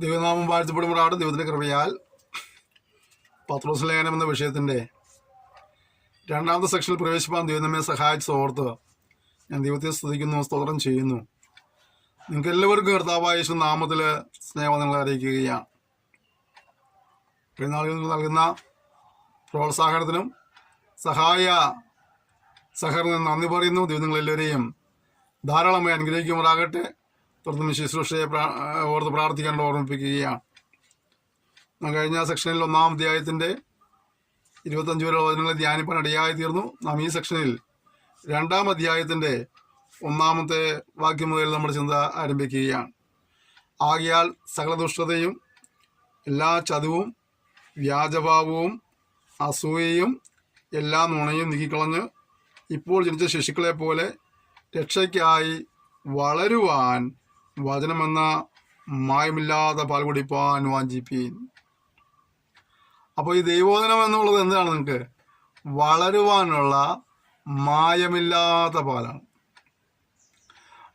ദൈവനാമം വാഴ്ത്തപ്പെടുമ്പോഴാണ് ദൈവത്തിൻ്റെ കൃപയാൽ പത്രോസ് ലേഖനം എന്ന വിഷയത്തിൻ്റെ രണ്ടാമത്തെ സെക്ഷനിൽ പ്രവേശിപ്പാൻ ദൈവം നമ്മെ സഹായിച്ചത് ഓർത്ത് ഞാൻ ദൈവത്തെ സ്തുതിക്കുന്നു, സ്തോത്രം ചെയ്യുന്നു. നിങ്ങൾക്ക് എല്ലാവർക്കും കർത്താവായ യേശു നാമത്തിൽ സ്നേഹവന്ദനങ്ങൾ അറിയിക്കുകയാണ്. പെരുന്നാളിൽ നൽകുന്ന പ്രോത്സാഹനത്തിനും സഹകരണത്തിനും നന്ദി പറയുന്നു. ദൈവം നിങ്ങളെല്ലാവരെയും ധാരാളമായി അനുഗ്രഹിക്കുമാറാകട്ടെ. തുടർന്ന് ശുശ്രൂഷയെ ഓർത്ത് പ്രാർത്ഥിക്കാൻ ഓർമ്മിപ്പിക്കുകയാണ്. കഴിഞ്ഞ സെക്ഷനിൽ 1-ാം അധ്യായത്തിൻ്റെ 25 വരെ വചനങ്ങളെ ധ്യാനിപ്പാൻ ഇടയായി തീർന്നു. നാം ഈ സെക്ഷനിൽ 2-ാം അധ്യായത്തിൻ്റെ 1-ാമത്തെ വാക്യം മുതൽ നമ്മുടെ ചിന്ത ആരംഭിക്കുകയാണ്. ആകയാൽ സകല ദുഷ്ടതയും എല്ലാ ചതിവും വ്യാജഭാവവും അസൂയയും എല്ലാ നുണയും നീക്കിക്കളഞ്ഞ് ഇപ്പോൾ ജനിച്ച ശിശുക്കളെ പോലെ രക്ഷയ്ക്കായി വളരുവാൻ വചനമെന്ന മായമില്ലാതെ പാൽ കുടിപ്പാൻ വാഞ്ചിപ്പീൻ. അപ്പോൾ ഈ ദൈവവചനം എന്നുള്ളത് എന്താണ്? നിങ്ങൾക്ക് വളരുവാനുള്ള മായമില്ലാത്ത പാലാണ്.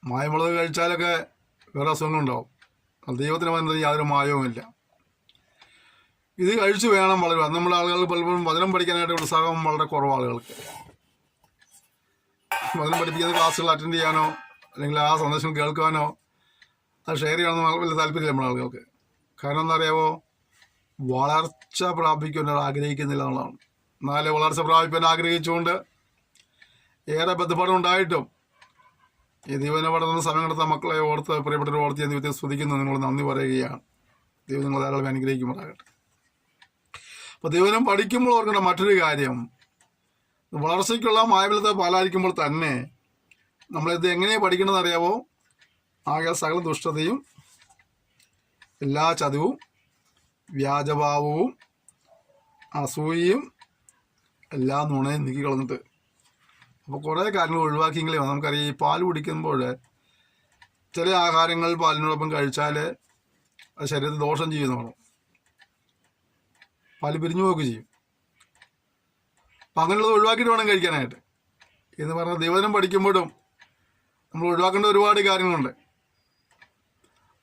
മായമുള്ളത് കഴിച്ചാലൊക്കെ വേറെ അസുഖങ്ങളുണ്ടാവും. ദൈവത്തിന് പറയുന്നത് യാതൊരു മായവുമില്ല. ഇത് കഴിച്ചു വേണം വളരുവാൻ. നമ്മുടെ ആളുകൾ പലപ്പോഴും വചനം പഠിക്കാനായിട്ട് ഉത്സാഹം വളരെ കുറവ് ആളുകൾക്ക്. വചനം പഠിപ്പിക്കുന്ന ക്ലാസ്സുകൾ അറ്റൻഡ് ചെയ്യാനോ അല്ലെങ്കിൽ ആ സന്ദേശം കേൾക്കാനോ അത് ഷെയർ ചെയ്യണമെന്ന് വലിയ താല്പര്യമില്ല നമ്മുടെ ആളുകൾക്ക്. കാരണം എന്താ അറിയാമോ? വളർച്ച പ്രാപിക്കാൻ ആഗ്രഹിക്കുന്നില്ല എന്നുള്ളതാണ്. എന്നാലേ വളർച്ച പ്രാപിക്കാൻ ആഗ്രഹിച്ചുകൊണ്ട് ഏറെ ബന്ധപ്പാടുണ്ടായിട്ടും ഈ ദൈവനെ പഠന സമയം കണ്ടെത്താൻ മക്കളെ ഓർത്ത് പ്രിയപ്പെട്ടവരെ ഓർത്ത് ഞാൻ ദൈവത്തെ സ്തുതിക്കുന്നു. നിങ്ങൾ നന്ദി പറയുകയാണ്. ദൈവം നിങ്ങൾ ധാരാളം അനുഗ്രഹിക്കുമാറാകട്ടെ. അപ്പോൾ ദൈവനം പഠിക്കുമ്പോൾ ഓർക്കേണ്ട മറ്റൊരു കാര്യം, വളർച്ചയ്ക്കുള്ള മായബലത്തെ പാലായിരിക്കുമ്പോൾ തന്നെ നമ്മളിത് എങ്ങനെയാണ് പഠിക്കണമെന്ന് അറിയാമോ? ആകെ സകല ദുഷ്ടതയും എല്ലാ ചതിവും വ്യാജഭാവവും അസൂയയും എല്ലാ നുണയും നീക്കി കളഞ്ഞിട്ട്. അപ്പോൾ കുറേ കാര്യങ്ങൾ ഒഴിവാക്കിയെങ്കിലേ നമുക്കറിയാം. ഈ പാൽ കുടിക്കുമ്പോൾ ചില ആഹാരങ്ങൾ പാലിനോടൊപ്പം കഴിച്ചാൽ അത് ശരീരത്തിൽ ദോഷം ചെയ്യുന്നതാണ്. പാല് പിരിഞ്ഞു പോവുക ചെയ്യും. അപ്പം അങ്ങനെയുള്ളത് ഒഴിവാക്കിയിട്ട് വേണം കഴിക്കാനായിട്ട്. എന്ന് പറഞ്ഞാൽ ദൈവനം പഠിക്കുമ്പോഴും നമ്മൾ ഒഴിവാക്കേണ്ട ഒരുപാട് കാര്യങ്ങളുണ്ട്.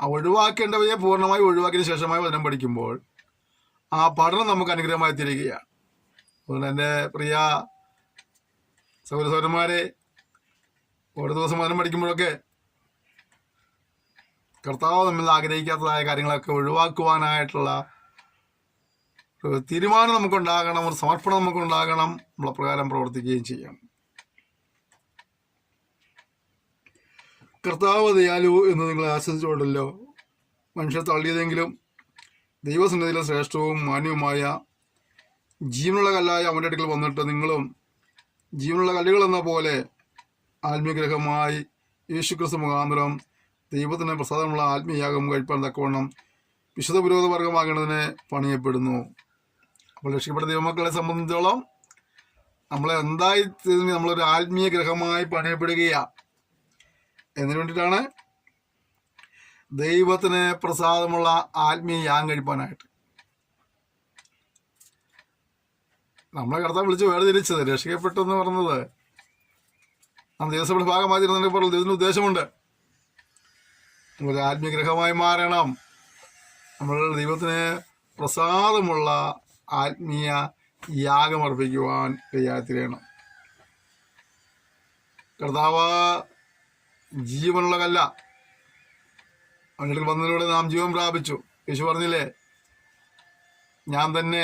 ആ ഒഴിവാക്കേണ്ടവയെ പൂർണ്ണമായി ഒഴിവാക്കിയതിന് ശേഷമായി വചനം പഠിക്കുമ്പോൾ ആ പഠനം നമുക്ക് അനുഗ്രഹമായി തീരുകയാണ്. അതുകൊണ്ട് എൻ്റെ പ്രിയ സഹോദരന്മാരെ, ഓരോ ദിവസം വചനം പഠിക്കുമ്പോഴൊക്കെ കർത്താവ് നമ്മൾ ആഗ്രഹിക്കാത്തതായ കാര്യങ്ങളൊക്കെ ഒഴിവാക്കുവാനായിട്ടുള്ള ഒരു തീരുമാനം നമുക്കുണ്ടാകണം, ഒരു സമർപ്പണം നമുക്കുണ്ടാകണം. നമ്മൾ പ്രകാരം പ്രവർത്തിക്കുകയും ചെയ്യണം. കർത്താവ് ദയാലു എന്ന് നിങ്ങൾ ആശ്വസിച്ചുകൊണ്ടല്ലോ മനുഷ്യർ തള്ളിയതെങ്കിലും ദൈവസന്നിധിയിലെ ശ്രേഷ്ഠവും മാന്യവുമായ ജീവനുള്ള കല്ലായ അവൻ്റെ അടുക്കൽ വന്നിട്ട് നിങ്ങളും ജീവനുള്ള കല്ലുകൾ എന്ന പോലെ ആത്മീയഗ്രഹമായി യേശുക്രിസ്തു മുഖാന്തരം ദൈവത്തിന് പ്രസാദമുള്ള ആത്മീയയാഗം കഴിപ്പാൻ തക്കവണ്ണം വിശുദ്ധ പുരോഹിത വർഗമാകേണ്ടതിനെ പണിയപ്പെടുന്നു. അപ്പോൾ രക്ഷിക്കപ്പെട്ട ദൈവമക്കളെ സംബന്ധിച്ചോളം നമ്മളെ എന്തായി നമ്മളൊരു ആത്മീയ ഗ്രഹമായി പണിയപ്പെടുകയാണ്. എന്നതിന് വേണ്ടിയിട്ടാണ് ദൈവത്തിന് പ്രസാദമുള്ള ആത്മീയ യാഗം കഴിപ്പാനായിട്ട് നമ്മളെ കർത്താവ് വിളിച്ച് വേർതിരിച്ചത്. രക്ഷിക്കപ്പെട്ടെന്ന് പറഞ്ഞത് നാം ദിവസങ്ങളുടെ ഭാഗമായി തീർന്നതിപ്പോൾ ദൈവത്തിന് ഉദ്ദേശമുണ്ട്. ഒരു ആത്മീയ ഗ്രഹമായി മാറണം. നമ്മൾ ദൈവത്തിന് പ്രസാദമുള്ള ആത്മീയ യാഗം അർപ്പിക്കുവാൻ കഴിയാത്തിരണം. കർത്താവ് ജീവനുള്ള കല്ല, അവൻ്റെ വന്നതിലൂടെ നാം ജീവൻ പ്രാപിച്ചു. യേശു പറഞ്ഞില്ലേ, ഞാൻ തന്നെ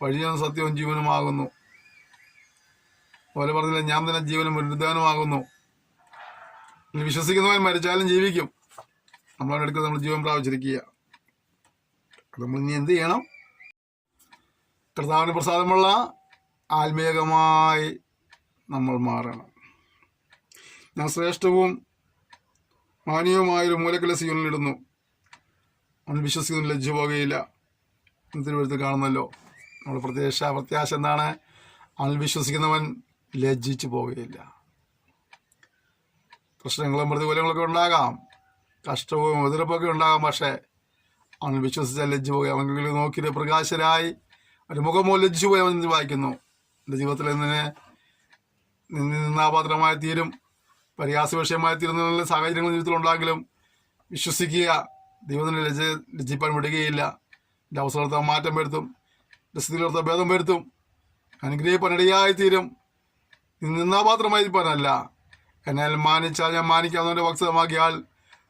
വഴിയും സത്യവും ജീവനുമാകുന്നു. അതുപോലെ പറഞ്ഞില്ലേ, ഞാൻ തന്നെ ജീവനും പുനരുദ്ധാനമാകുന്നു. വിശ്വസിക്കുന്നവൻ മരിച്ചാലും ജീവിക്കും. നമ്മളവൻ്റെ അടുക്കൽ നമ്മൾ ജീവൻ പ്രാപിച്ചിരിക്കുക. നമ്മൾ ഇനി എന്ത് ചെയ്യണം? കർത്താവിന് പ്രസാദമുള്ള ആത്മീയമായി നമ്മൾ മാറണം. ഞാൻ ശ്രേഷ്ഠവും മാന്യവുമായൊരു മൂലക്കല സീനിലിടുന്നു, അവൻ വിശ്വസിക്കുന്ന ലജ്ജ പോകുകയില്ല. തിരുവഴുത്ത് കാണുന്നല്ലോ. നമ്മുടെ പ്രത്യാശ എന്താണ്? അവൻ വിശ്വസിക്കുന്നവൻ ലജ്ജിച്ചു പോകുകയില്ല. പ്രശ്നങ്ങളും പ്രതികൂലങ്ങളൊക്കെ ഉണ്ടാകാം, കഷ്ടവും എതിർപ്പൊക്കെ ഉണ്ടാകാം. പക്ഷേ അവൻ വിശ്വസിച്ചാൽ ലജ്ജ പോകുക. അവൻ നോക്കിയിട്ട് പ്രകാശരായി ഒരു മുഖമോ ലജ്ജിച്ചു പോയി അവൻ വായിക്കുന്നു. എൻ്റെ ജീവിതത്തിൽ നിന്നാപാത്രമായി തീരും, പരിഹാസ വിഷയമായി തീരുന്ന സാഹചര്യങ്ങൾ ജീവിതത്തിലുണ്ടാകിലും വിശ്വസിക്കുക, ദൈവത്തിന് ലജ്ജിപ്പാൻ വിടുകയില്ല. എൻ്റെ അവസരത്തെ മാറ്റം വരുത്തും, എൻ്റെ സ്ഥിതിയിലത്തെ ഭേദം വരുത്തും, അനുഗ്രഹിപ്പാൻ ഇടയായിത്തീരും. നിന്നാപാത്രമായിരിക്കാനല്ല, എന്നാൽ മാനിച്ചാൽ ഞാൻ മാനിക്കാവുന്നവൻ്റെ ഭക്തമാക്കിയാൽ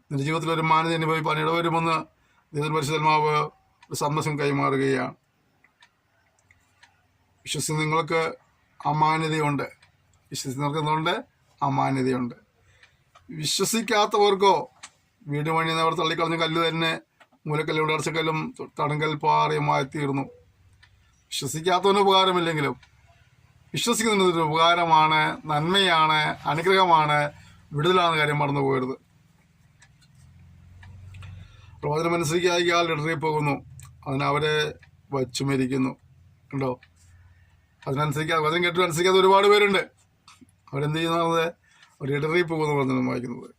നിന്റെ ജീവിതത്തിൽ ഒരു മാന്യത അനുഭവിപ്പാൻ ഇടവരുമെന്ന് ദൈവത്തിൻ്റെ പരിശുദ്ധാത്മാവ് ഒരു സന്ദേശം കൈമാറുകയാണ്. വിശ്വസിച്ച് നിങ്ങൾക്ക് അമാന്യതയുണ്ട്, വിശ്വസിക്കുന്നവർക്ക് അമാന്യതയുണ്ട്. വിശ്വസിക്കാത്തവർക്കോ വീട് പണിയുന്നവർ തള്ളിക്കളഞ്ഞ കല്ല് തന്നെ മൂലക്കല്ലും അടച്ചക്കല്ലും തടങ്കൽ പാറയുമായി തീർന്നു. വിശ്വസിക്കാത്തവന് ഉപകാരമില്ലെങ്കിലും വിശ്വസിക്കുന്നതിനൊരു ഉപകാരമാണ്, നന്മയാണ്, അനുഗ്രഹമാണ്, വിടുതലാണ്. കാര്യം മറന്നു പോകരുത്. പ്രവചനം അനുസരിക്കാൽ ഇടറിപ്പോകുന്നു, അതിനവരെ വച്ചു മരിക്കുന്നു. ഉണ്ടോ? അതിനനുസരിക്കാതെ വചനം കേട്ടിട്ട് അനുസരിക്കാത്ത ഒരുപാട് പേരുണ്ട്. അവരെന്ത് ചെയ്യുന്നത്? അവർ ഇടറിപ്പോകുന്നു വചനം വായിക്കുന്നത്.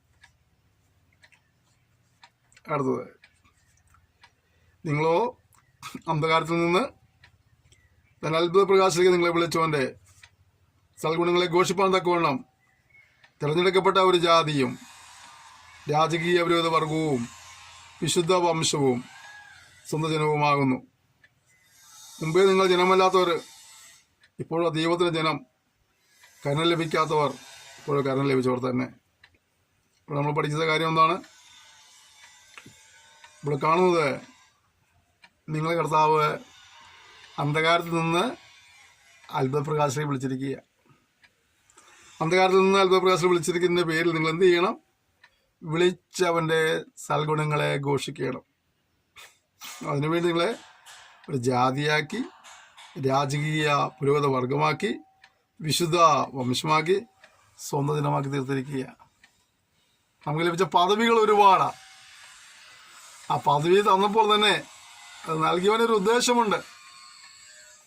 അടുത്തത്, നിങ്ങളോ അന്ധകാരത്തിൽ നിന്ന് തൻ അത്ഭുത പ്രകാശത്തിലേക്ക് നിങ്ങളെ വിളിച്ചവൻ്റെ സൽഗുണങ്ങളെ ഘോഷിപ്പാൻ തക്കവണ്ണം തിരഞ്ഞെടുക്കപ്പെട്ട ഒരു ജാതിയും രാജകീയ വിരോധ വർഗവും വിശുദ്ധ വംശവും സ്വന്തം ജനവുമാകുന്നു. മുമ്പേ നിങ്ങൾ ജനമല്ലാത്തവർ, ഇപ്പോഴോ ദൈവത്തിൻ്റെ ജനം. കരുണ ലഭിക്കാത്തവർ, ഇപ്പോഴോ കരുണ ലഭിച്ചവർ തന്നെ. ഇപ്പോൾ നമ്മൾ പഠിച്ച കാര്യം എന്താണ്? ഇവിടെ കാണുന്നത്, നിങ്ങളെ കർത്താവ് അന്ധകാരത്തിൽ നിന്ന് അത്ഭുതപ്രകാശത്തെ വിളിച്ചിരിക്കുക. അന്ധകാരത്തിൽ നിന്ന് അത്ഭുതപ്രകാശത്തെ വിളിച്ചിരിക്കുന്നതിൻ്റെ പേരിൽ നിങ്ങൾ എന്ത് ചെയ്യണം? വിളിച്ചവൻ്റെ സൽഗുണങ്ങളെ ഘോഷിക്കണം. അതിനുവേണ്ടി നിങ്ങളെ ഒരു ജാതിയാക്കി, രാജകീയ പുരോഗത വർഗമാക്കി, വിശുദ്ധ വംശമാക്കി, സ്വന്തം ജനമാക്കി തീർത്തിരിക്കുക. നമുക്ക് ലഭിച്ച പദവികൾ ഒരുപാടാണ്. ആ പദവി തന്നപ്പോൾ തന്നെ അത് നൽകിയവനൊരു ഉദ്ദേശമുണ്ട്.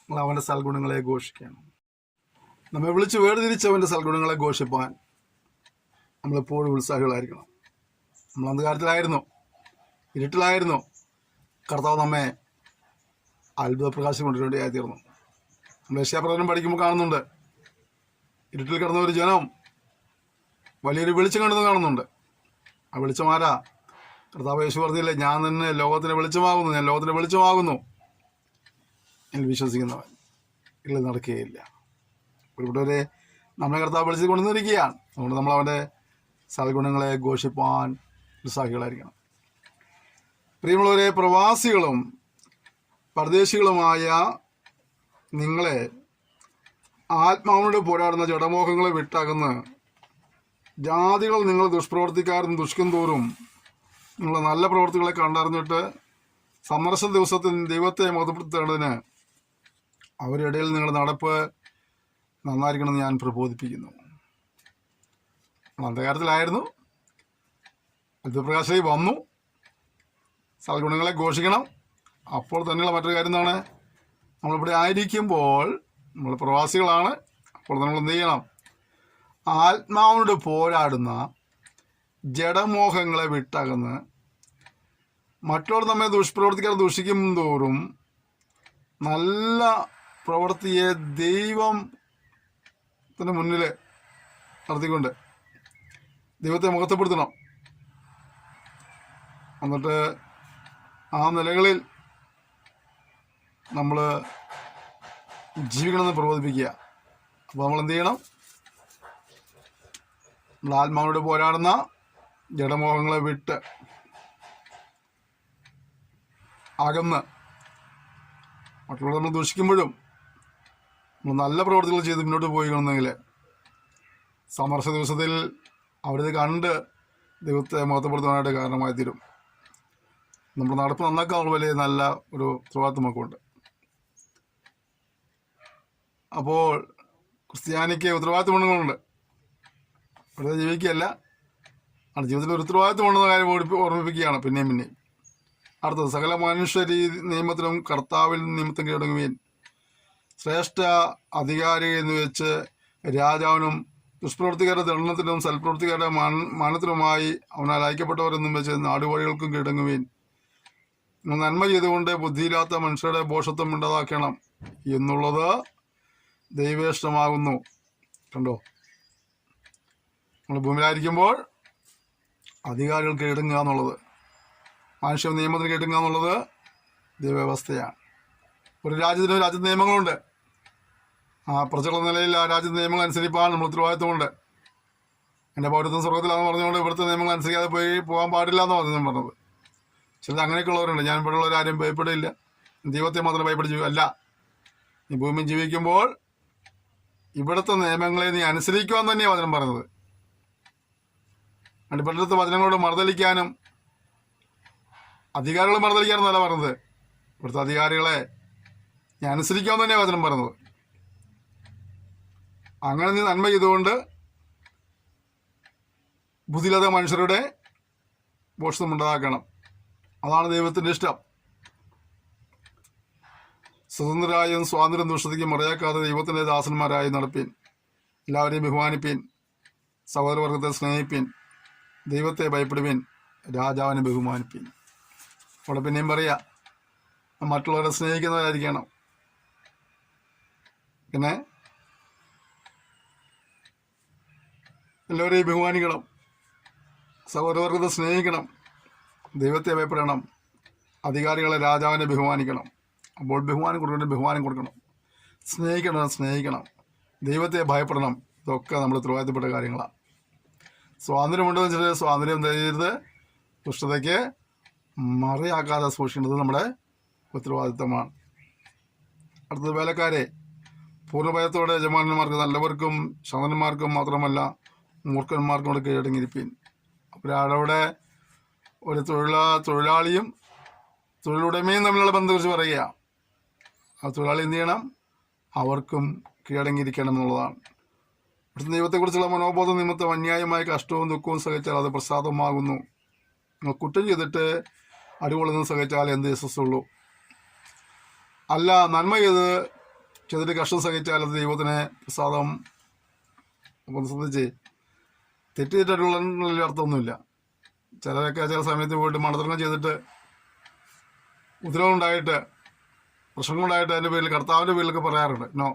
നമ്മൾ അവൻ്റെ സൽഗുണങ്ങളെ ഘോഷിക്കണം. നമ്മെ വിളിച്ച് വേർതിരിച്ചവൻ്റെ സൽഗുണങ്ങളെ ഘോഷിപ്പാൻ നമ്മളെപ്പോഴും ഉത്സാഹികളായിരിക്കണം. നമ്മൾ അന്ധകാരത്തിലായിരുന്നു, ഇരുട്ടിലായിരുന്നു. കർത്താവ് നമ്മെ അത്ഭുത പ്രകാശം കൊണ്ടുവരേണ്ടിയായി തീർന്നു. നമ്മൾ യശയാപ്രവചനം പഠിക്കുമ്പോൾ കാണുന്നുണ്ട്, ഇരുട്ടിൽ കിടന്ന ഒരു ജനം വലിയൊരു വെളിച്ചം കണ്ടെന്ന് കാണുന്നുണ്ട്. ആ വെളിച്ചം ആരാ? കർത്താവ് യേശു പറഞ്ഞില്ലേ, ഞാൻ തന്നെ ലോകത്തിന് വെളിച്ചമാകുന്നു, ഞാൻ ലോകത്തിന് വെളിച്ചമാകുന്നു. എന്നിൽ വിശ്വസിക്കുന്നവൻ ഇല്ല നടക്കുകയില്ല. ഒരുപാട് നമ്മളെ കർത്താവ് വിളിച്ച് കൊണ്ടുവന്നിരിക്കുകയാണ്. അതുകൊണ്ട് നമ്മൾ അവൻ്റെ സൽഗുണങ്ങളെ ഘോഷിപ്പാൻ ഉത്സാഹികളായിരിക്കണം. പ്രിയമുള്ളവരെ, പ്രവാസികളും പരദേശികളുമായ നിങ്ങളെ ആത്മാവിനോട് പോരാടുന്ന ജഡമോഹങ്ങളെ വിട്ടകന്ന് ജാതികൾ നിങ്ങൾ ദുഷ്പ്രവർത്തിക്കാരും ദുഷ്കം തോറും നിങ്ങളുടെ നല്ല പ്രവർത്തികളെ കണ്ടറിഞ്ഞിട്ട് സന്ദർശന ദിവസത്തിൽ ദൈവത്തെ മഹത്വപ്പെടുത്തേണ്ടതിന് അവരുടെ ഇടയിൽ നിങ്ങളുടെ നടപ്പ് നന്നായിരിക്കണമെന്ന് ഞാൻ പ്രബോധിപ്പിക്കുന്നു. അന്ധകാരത്തിലായിരുന്നു, അത്ഭുതപ്രകാശമായി വന്നു, സൽഗുണങ്ങളെ ഘോഷിക്കണം. അപ്പോൾ തന്നെയുള്ള മറ്റൊരു കാര്യം എന്താണ്? നമ്മളിവിടെ ആയിരിക്കുമ്പോൾ നമ്മൾ പ്രവാസികളാണ്. അപ്പോൾ നമ്മൾ എന്ത് ചെയ്യണം? ആത്മാവിനോട് പോരാടുന്ന ജഡമോഹങ്ങളെ വിട്ടകന്ന് മറ്റുള്ളവർ നമ്മെ ദുഷ്പ്രവർത്തിക്കാതെ ദുഷിക്കും തോറും നല്ല പ്രവൃത്തിയെ ദൈവത്തിന് മുന്നിൽ നടത്തിക്കൊണ്ട് ദൈവത്തെ മുഖത്തപ്പെടുത്തണം. എന്നിട്ട് ആ നിലകളിൽ നമ്മൾ ജീവിക്കണമെന്ന് പ്രബോധിപ്പിക്കുക. അപ്പോൾ നമ്മൾ എന്ത് ചെയ്യണം? നമ്മൾ ആത്മാവിനോട് പോരാടുന്ന ജഡമോഹങ്ങളെ വിട്ട് അകന്ന് മറ്റുള്ളവർ നമ്മൾ ദൂഷിക്കുമ്പോഴും നമ്മൾ നല്ല പ്രവർത്തികൾ ചെയ്ത് മുന്നോട്ട് പോയിക്കണമെന്നെങ്കിൽ സമർശ ദിവസത്തിൽ അവരിത് കണ്ട് ദൈവത്തെ മഹത്വപ്പെടുത്താനായിട്ട് കാരണമായി തീരും. നമ്മുടെ നടപ്പ് നന്നാക്കാനുള്ള വലിയ നല്ല ഒരു ഉത്തരവാദിത്വം നമുക്കുണ്ട്. അപ്പോൾ ക്രിസ്ത്യാനിക്ക് ഉത്തരവാദിത്വമുണ്ട്. വെറുതെ ജീവിക്കുകയല്ല, ആണ് ജീവിതത്തിൽ ഒരു ഉത്തരവാദിത്വമുണ്ടെന്ന കാര്യം ഓർമ്മിപ്പിക്കുകയാണ് പിന്നെയും. അടുത്തത്, സകല മനുഷ്യ നിയമത്തിലും കർത്താവിൽ നിമിത്തം കീഴടങ്ങുകയും ശ്രേഷ്ഠ അധികാരി എന്ന് വെച്ച് രാജാവിനും ദുഷ്പ്രവർത്തിക്കാരുടെ ദണ്ഡനത്തിനും സൽപ്രവർത്തിക്കാരുടെ മാനത്തിനുമായി അവനാൽ അയക്കപ്പെട്ടവരെന്നും വെച്ച് നാടുവഴികൾക്കും കീഴടങ്ങുകയും നന്മ ചെയ്തുകൊണ്ട് ബുദ്ധിയില്ലാത്ത മനുഷ്യരുടെ ഭോഷത്വം ഉണ്ടാക്കണം എന്നുള്ളത് ദൈവേഷ്ടമാകുന്നു. കണ്ടോ? നമ്മൾ ഭൂമിയിലായിരിക്കുമ്പോൾ അധികാരികൾ കീഴടങ്ങുക എന്നുള്ളത് മനുഷ്യ നിയമത്തിന് കേട്ടുക എന്നുള്ളത് ദൈവവ്യവസ്ഥയാണ്. ഒരു രാജ്യത്തിന് നിയമങ്ങളുണ്ട്. ആ പ്രജകളുടെ നിലയിൽ ആ രാജ്യത്തെ നിയമങ്ങൾ അനുസരിപ്പാൻ നമ്മൾ ഉത്തരവാദിത്വമുണ്ട്. എൻ്റെ പൗരത്വം സ്വർഗത്തിലാണെന്ന് പറഞ്ഞുകൊണ്ട് ഇവിടുത്തെ നിയമങ്ങൾ അനുസരിക്കാതെ പോകാൻ പാടില്ല എന്ന് പറഞ്ഞത്. ചിലത് അങ്ങനെയൊക്കെയുള്ളവരുണ്ട്. ഞാൻ ഇവിടെ ഉള്ളവരാരും ഭയപ്പെടില്ല, ദൈവത്തെ മാത്രം ഭയപ്പെടുക അല്ല. നീ ഭൂമിയിൽ ജീവിക്കുമ്പോൾ ഇവിടുത്തെ നിയമങ്ങളെ നീ അനുസരിക്കുവാൻ തന്നെയാണ് വചനം പറഞ്ഞത്. അതുകൊണ്ട് ഇവിടുത്തെ വചനങ്ങളോട് മറുതലിക്കാനും അധികാരികളെ മറുതലിക്കാനും എന്നല്ല പറഞ്ഞത്. ഇവിടുത്തെ അധികാരികളെ നീ അനുസരിക്കാൻ തന്നെയാണ് വചനം പറഞ്ഞത്. അങ്ങനെ നീ നന്മ ചെയ്തുകൊണ്ട് ബുദ്ധിയില്ലാത്ത മനുഷ്യരുടെ ഭോഷത്വം ഉണ്ടാക്കണം. അതാണ് ദൈവത്തിൻ്റെ ഇഷ്ടം. സ്വതന്ത്രരായും സ്വാതന്ത്ര്യം ദുഷ്ടതയ്ക്ക് മറയാക്കാതെ ദൈവത്തിൻ്റെ ദാസന്മാരായി നടപ്പീൻ. എല്ലാവരെയും ബഹുമാനിപ്പീൻ, സഹോദരവർഗത്തെ സ്നേഹിപ്പീൻ, ദൈവത്തെ ഭയപ്പെടുവീൻ, രാജാവിനെ ബഹുമാനിപ്പീൻ. അവിടെ പിന്നെയും പറയാ, മറ്റുള്ളവരെ സ്നേഹിക്കുന്നവരായിരിക്കണം. പിന്നെ എല്ലാവരെയും ബഹുമാനിക്കണം, സഹോദരവർഗത്തെ സ്നേഹിക്കണം, ദൈവത്തെ ഭയപ്പെടണം, അധികാരികളെ രാജാവിനെ ബഹുമാനിക്കണം. അപ്പോൾ ബഹുമാനം കൊടുക്കണം, സ്നേഹിക്കണം, ദൈവത്തെ ഭയപ്പെടണം. ഇതൊക്കെ നമ്മൾ ഉത്തരവാദിത്തപ്പെട്ട കാര്യങ്ങളാണ്. സ്വാതന്ത്ര്യമുണ്ടോ എന്ന് വെച്ചിട്ട് സ്വാതന്ത്ര്യം ചെയ്ത് ദുഷ്ടതയ്ക്ക് മറയാക്കാതെ സൂക്ഷിക്കേണ്ടത് നമ്മുടെ ഉത്തരവാദിത്തമാണ്. അടുത്തത് വേലക്കാരെ പൂർണ്ണഭയത്തോടെ യജമാനന്മാർക്ക് നല്ലവർക്കും ശാന്തന്മാർക്കും മാത്രമല്ല മൂർഖന്മാർക്കും കൂടെ കീഴടങ്ങിയിരിപ്പീൻ. അപ്പോഴവിടെ ഒരു തൊഴിലാളിയും തൊഴിലുടമയും തമ്മിലുള്ള ബന്ധത്തെക്കുറിച്ച് പറയുക. ആ തൊഴിലാളി എന്ത് ചെയ്യണം? അവർക്കും കീഴടങ്ങിയിരിക്കണം എന്നുള്ളതാണ്. ഇവിടുത്തെ ദൈവത്തെക്കുറിച്ചുള്ള മനോബോധം നിമിത്തം അന്യായമായ കഷ്ടവും ദുഃഖവും സഹിച്ചാൽ അത് പ്രസാദമാകുന്നു. നിങ്ങൾ കുറ്റം ചെയ്തിട്ട് അടികൊള്ളുന്നത് സഹിച്ചാൽ എന്ത് യശസ്സുള്ളൂ? അല്ല, നന്മ ചെയ്തിട്ട് കഷ്ടം സഹിച്ചാൽ അത് ദൈവത്തിന് പ്രസാദം. അപ്പം ശ്രദ്ധിച്ച്, തെറ്റ് ചെയ്തിട്ടുള്ള അർത്ഥമൊന്നുമില്ല. ചിലരൊക്കെ ചില സമയത്ത് പോയിട്ട് മണ്ടത്തരങ്ങൾ ചെയ്തിട്ട് ഉത്തരവുണ്ടായിട്ട് പ്രശ്നങ്ങളുണ്ടായിട്ട് അതിൻ്റെ പേരിൽ കർത്താവിൻ്റെ പേരിലൊക്കെ പറയാറുണ്ട്. നോ,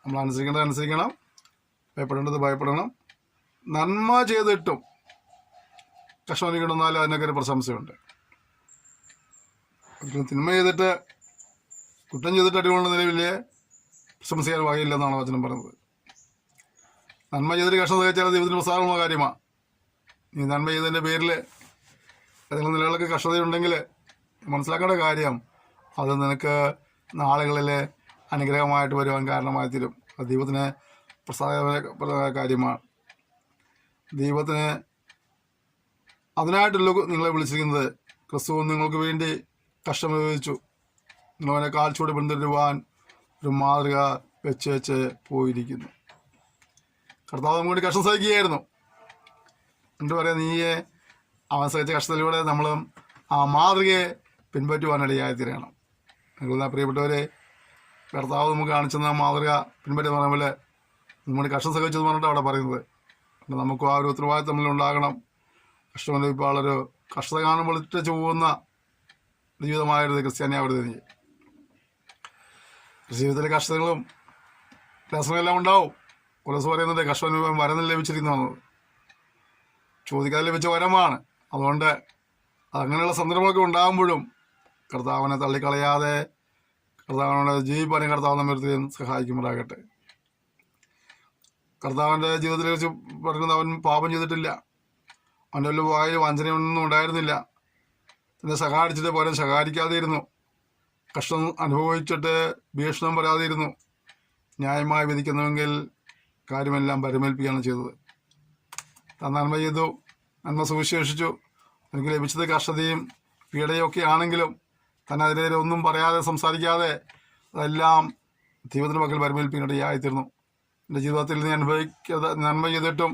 നമ്മൾ അനുസരിക്കണം, ഭയപ്പെടണം. നന്മ ചെയ്തിട്ടും കഷ്ടം കിട്ടുന്നാലും അതിനൊക്കെ ഒരു പ്രശംസയുണ്ട്. തിന്മ ചെയ്തിട്ട് കുറ്റം ചെയ്തിട്ട് അടികൊള്ളുന്ന നിലവിൽ പ്രശംസിക്കാൻ വകയില്ലെന്നാണ് വചനം പറയുന്നത്. നന്മ ചെയ്തിട്ട് കഷ്ടം സഹിച്ചാൽ ദൈവത്തിന് പ്രസാദമുള്ള കാര്യമാണ്. നീ നന്മ ചെയ്തതിൻ്റെ പേരിൽ ഏതെങ്കിലും നിലകളൊക്കെ കഷ്ടതയുണ്ടെങ്കിൽ മനസ്സിലാക്കേണ്ട കാര്യം, അത് നിനക്ക് നാളുകളിൽ അനുഗ്രഹമായിട്ട് വരുവാൻ കാരണമായി തീരും. അത് ദൈവത്തിന് പ്രസാദ കാര്യമാണ്. ദൈവത്തിന് അതിനായിട്ടല്ലോ നിങ്ങളെ വിളിച്ചിരിക്കുന്നത്. ക്രിസ്തു നിങ്ങൾക്ക് വേണ്ടി കഷ്ടമനുഭവിച്ചു. നിങ്ങളവനെ കാൽച്ചൂടെ പിന്തുടരുവാൻ ഒരു മാതൃക വെച്ച് പോയിരിക്കുന്നു. കർത്താവ് നമുക്ക് വേണ്ടി കഷ്ടം സഹിക്കുകയായിരുന്നു. എന്തു പറയാം, നീയെ അവൻ സഹിച്ച കഷ്ടത്തിലൂടെ നമ്മളും ആ മാതൃകയെ പിൻപറ്റുവാനിടയായിത്തീരണം. നിങ്ങളുടെ പ്രിയപ്പെട്ടവരെ, കർത്താവ് നമുക്ക് കാണിച്ചെന്ന മാതൃക പിൻപറ്റുന്ന പറയുമ്പോൾ നമ്മുടെ കഷ്ടം സഹിച്ചത് പറഞ്ഞിട്ട് അവിടെ പറയുന്നത്. നമുക്കും ആ ഒരു ഉത്തരവാദിത്വം നമ്മളുണ്ടാകണം. കഷ്ടം അനുഭവിപ്പോൾ ഒരു കഷ്ടത കാണുമ്പോൾ ഇട്ടിച്ച് പോകുന്ന ജീവിതമായിരുന്നു ക്രിസ്ത്യാനിയാവരുത്. നീ ജീവിതത്തിലെ കഷ്ടതകളും പ്രയാസങ്ങളെല്ലാം ഉണ്ടാവും. കൊലസ് പറയുന്നത് കഷ്ടം അനുഭവം വരം ലഭിച്ചിരിക്കുന്നു. ചോദിക്കാതെ ലഭിച്ച വരമാണ്. അതുകൊണ്ട് അങ്ങനെയുള്ള സന്ദർഭമൊക്കെ ഉണ്ടാകുമ്പോഴും കർത്താവിനെ തള്ളിക്കളയാതെ കർത്താവിനോട് ജീവിപ്പാനും കർത്താവ് നമ്മെ സഹായിക്കുമ്പോഴാകട്ടെ. കർത്താവിൻ്റെ ജീവിതത്തിലെ കുറിച്ച് പറയുന്നത് അവൻ പാപം ചെയ്തിട്ടില്ല. അവൻ്റെ വല്ല വായിൽ വഞ്ചനയൊന്നും ഉണ്ടായിരുന്നില്ല. തന്നെ സഹായിച്ചിട്ട് പോലും സഹായിക്കാതെ ഇരുന്നു. കഷ്ടം അനുഭവിച്ചിട്ട് ഭീഷണം പറയാതെ ഇരുന്നു. ന്യായമായി വിധിക്കുന്നുവെങ്കിൽ കാര്യമെല്ലാം പരിമേൽപ്പിക്കുകയാണ് ചെയ്തത്. താൻ നന്മ ചെയ്തു, നന്മ സുവിശേഷിച്ചു. എനിക്ക് ലഭിച്ചത് കഷ്ടതയും പീഡയും ഒക്കെ ആണെങ്കിലും തന്നെ അതിനെതിരെ ഒന്നും പറയാതെ സംസാരിക്കാതെ അതെല്ലാം ദൈവത്തിൻ്റെ മക്കൾ പരിമേൽപ്പിക്കേണ്ടതായിത്തീർന്നു. എൻ്റെ ജീവിതത്തിൽ നീ അനുഭവിക്കാതെ നന്മ ചെയ്തിട്ടും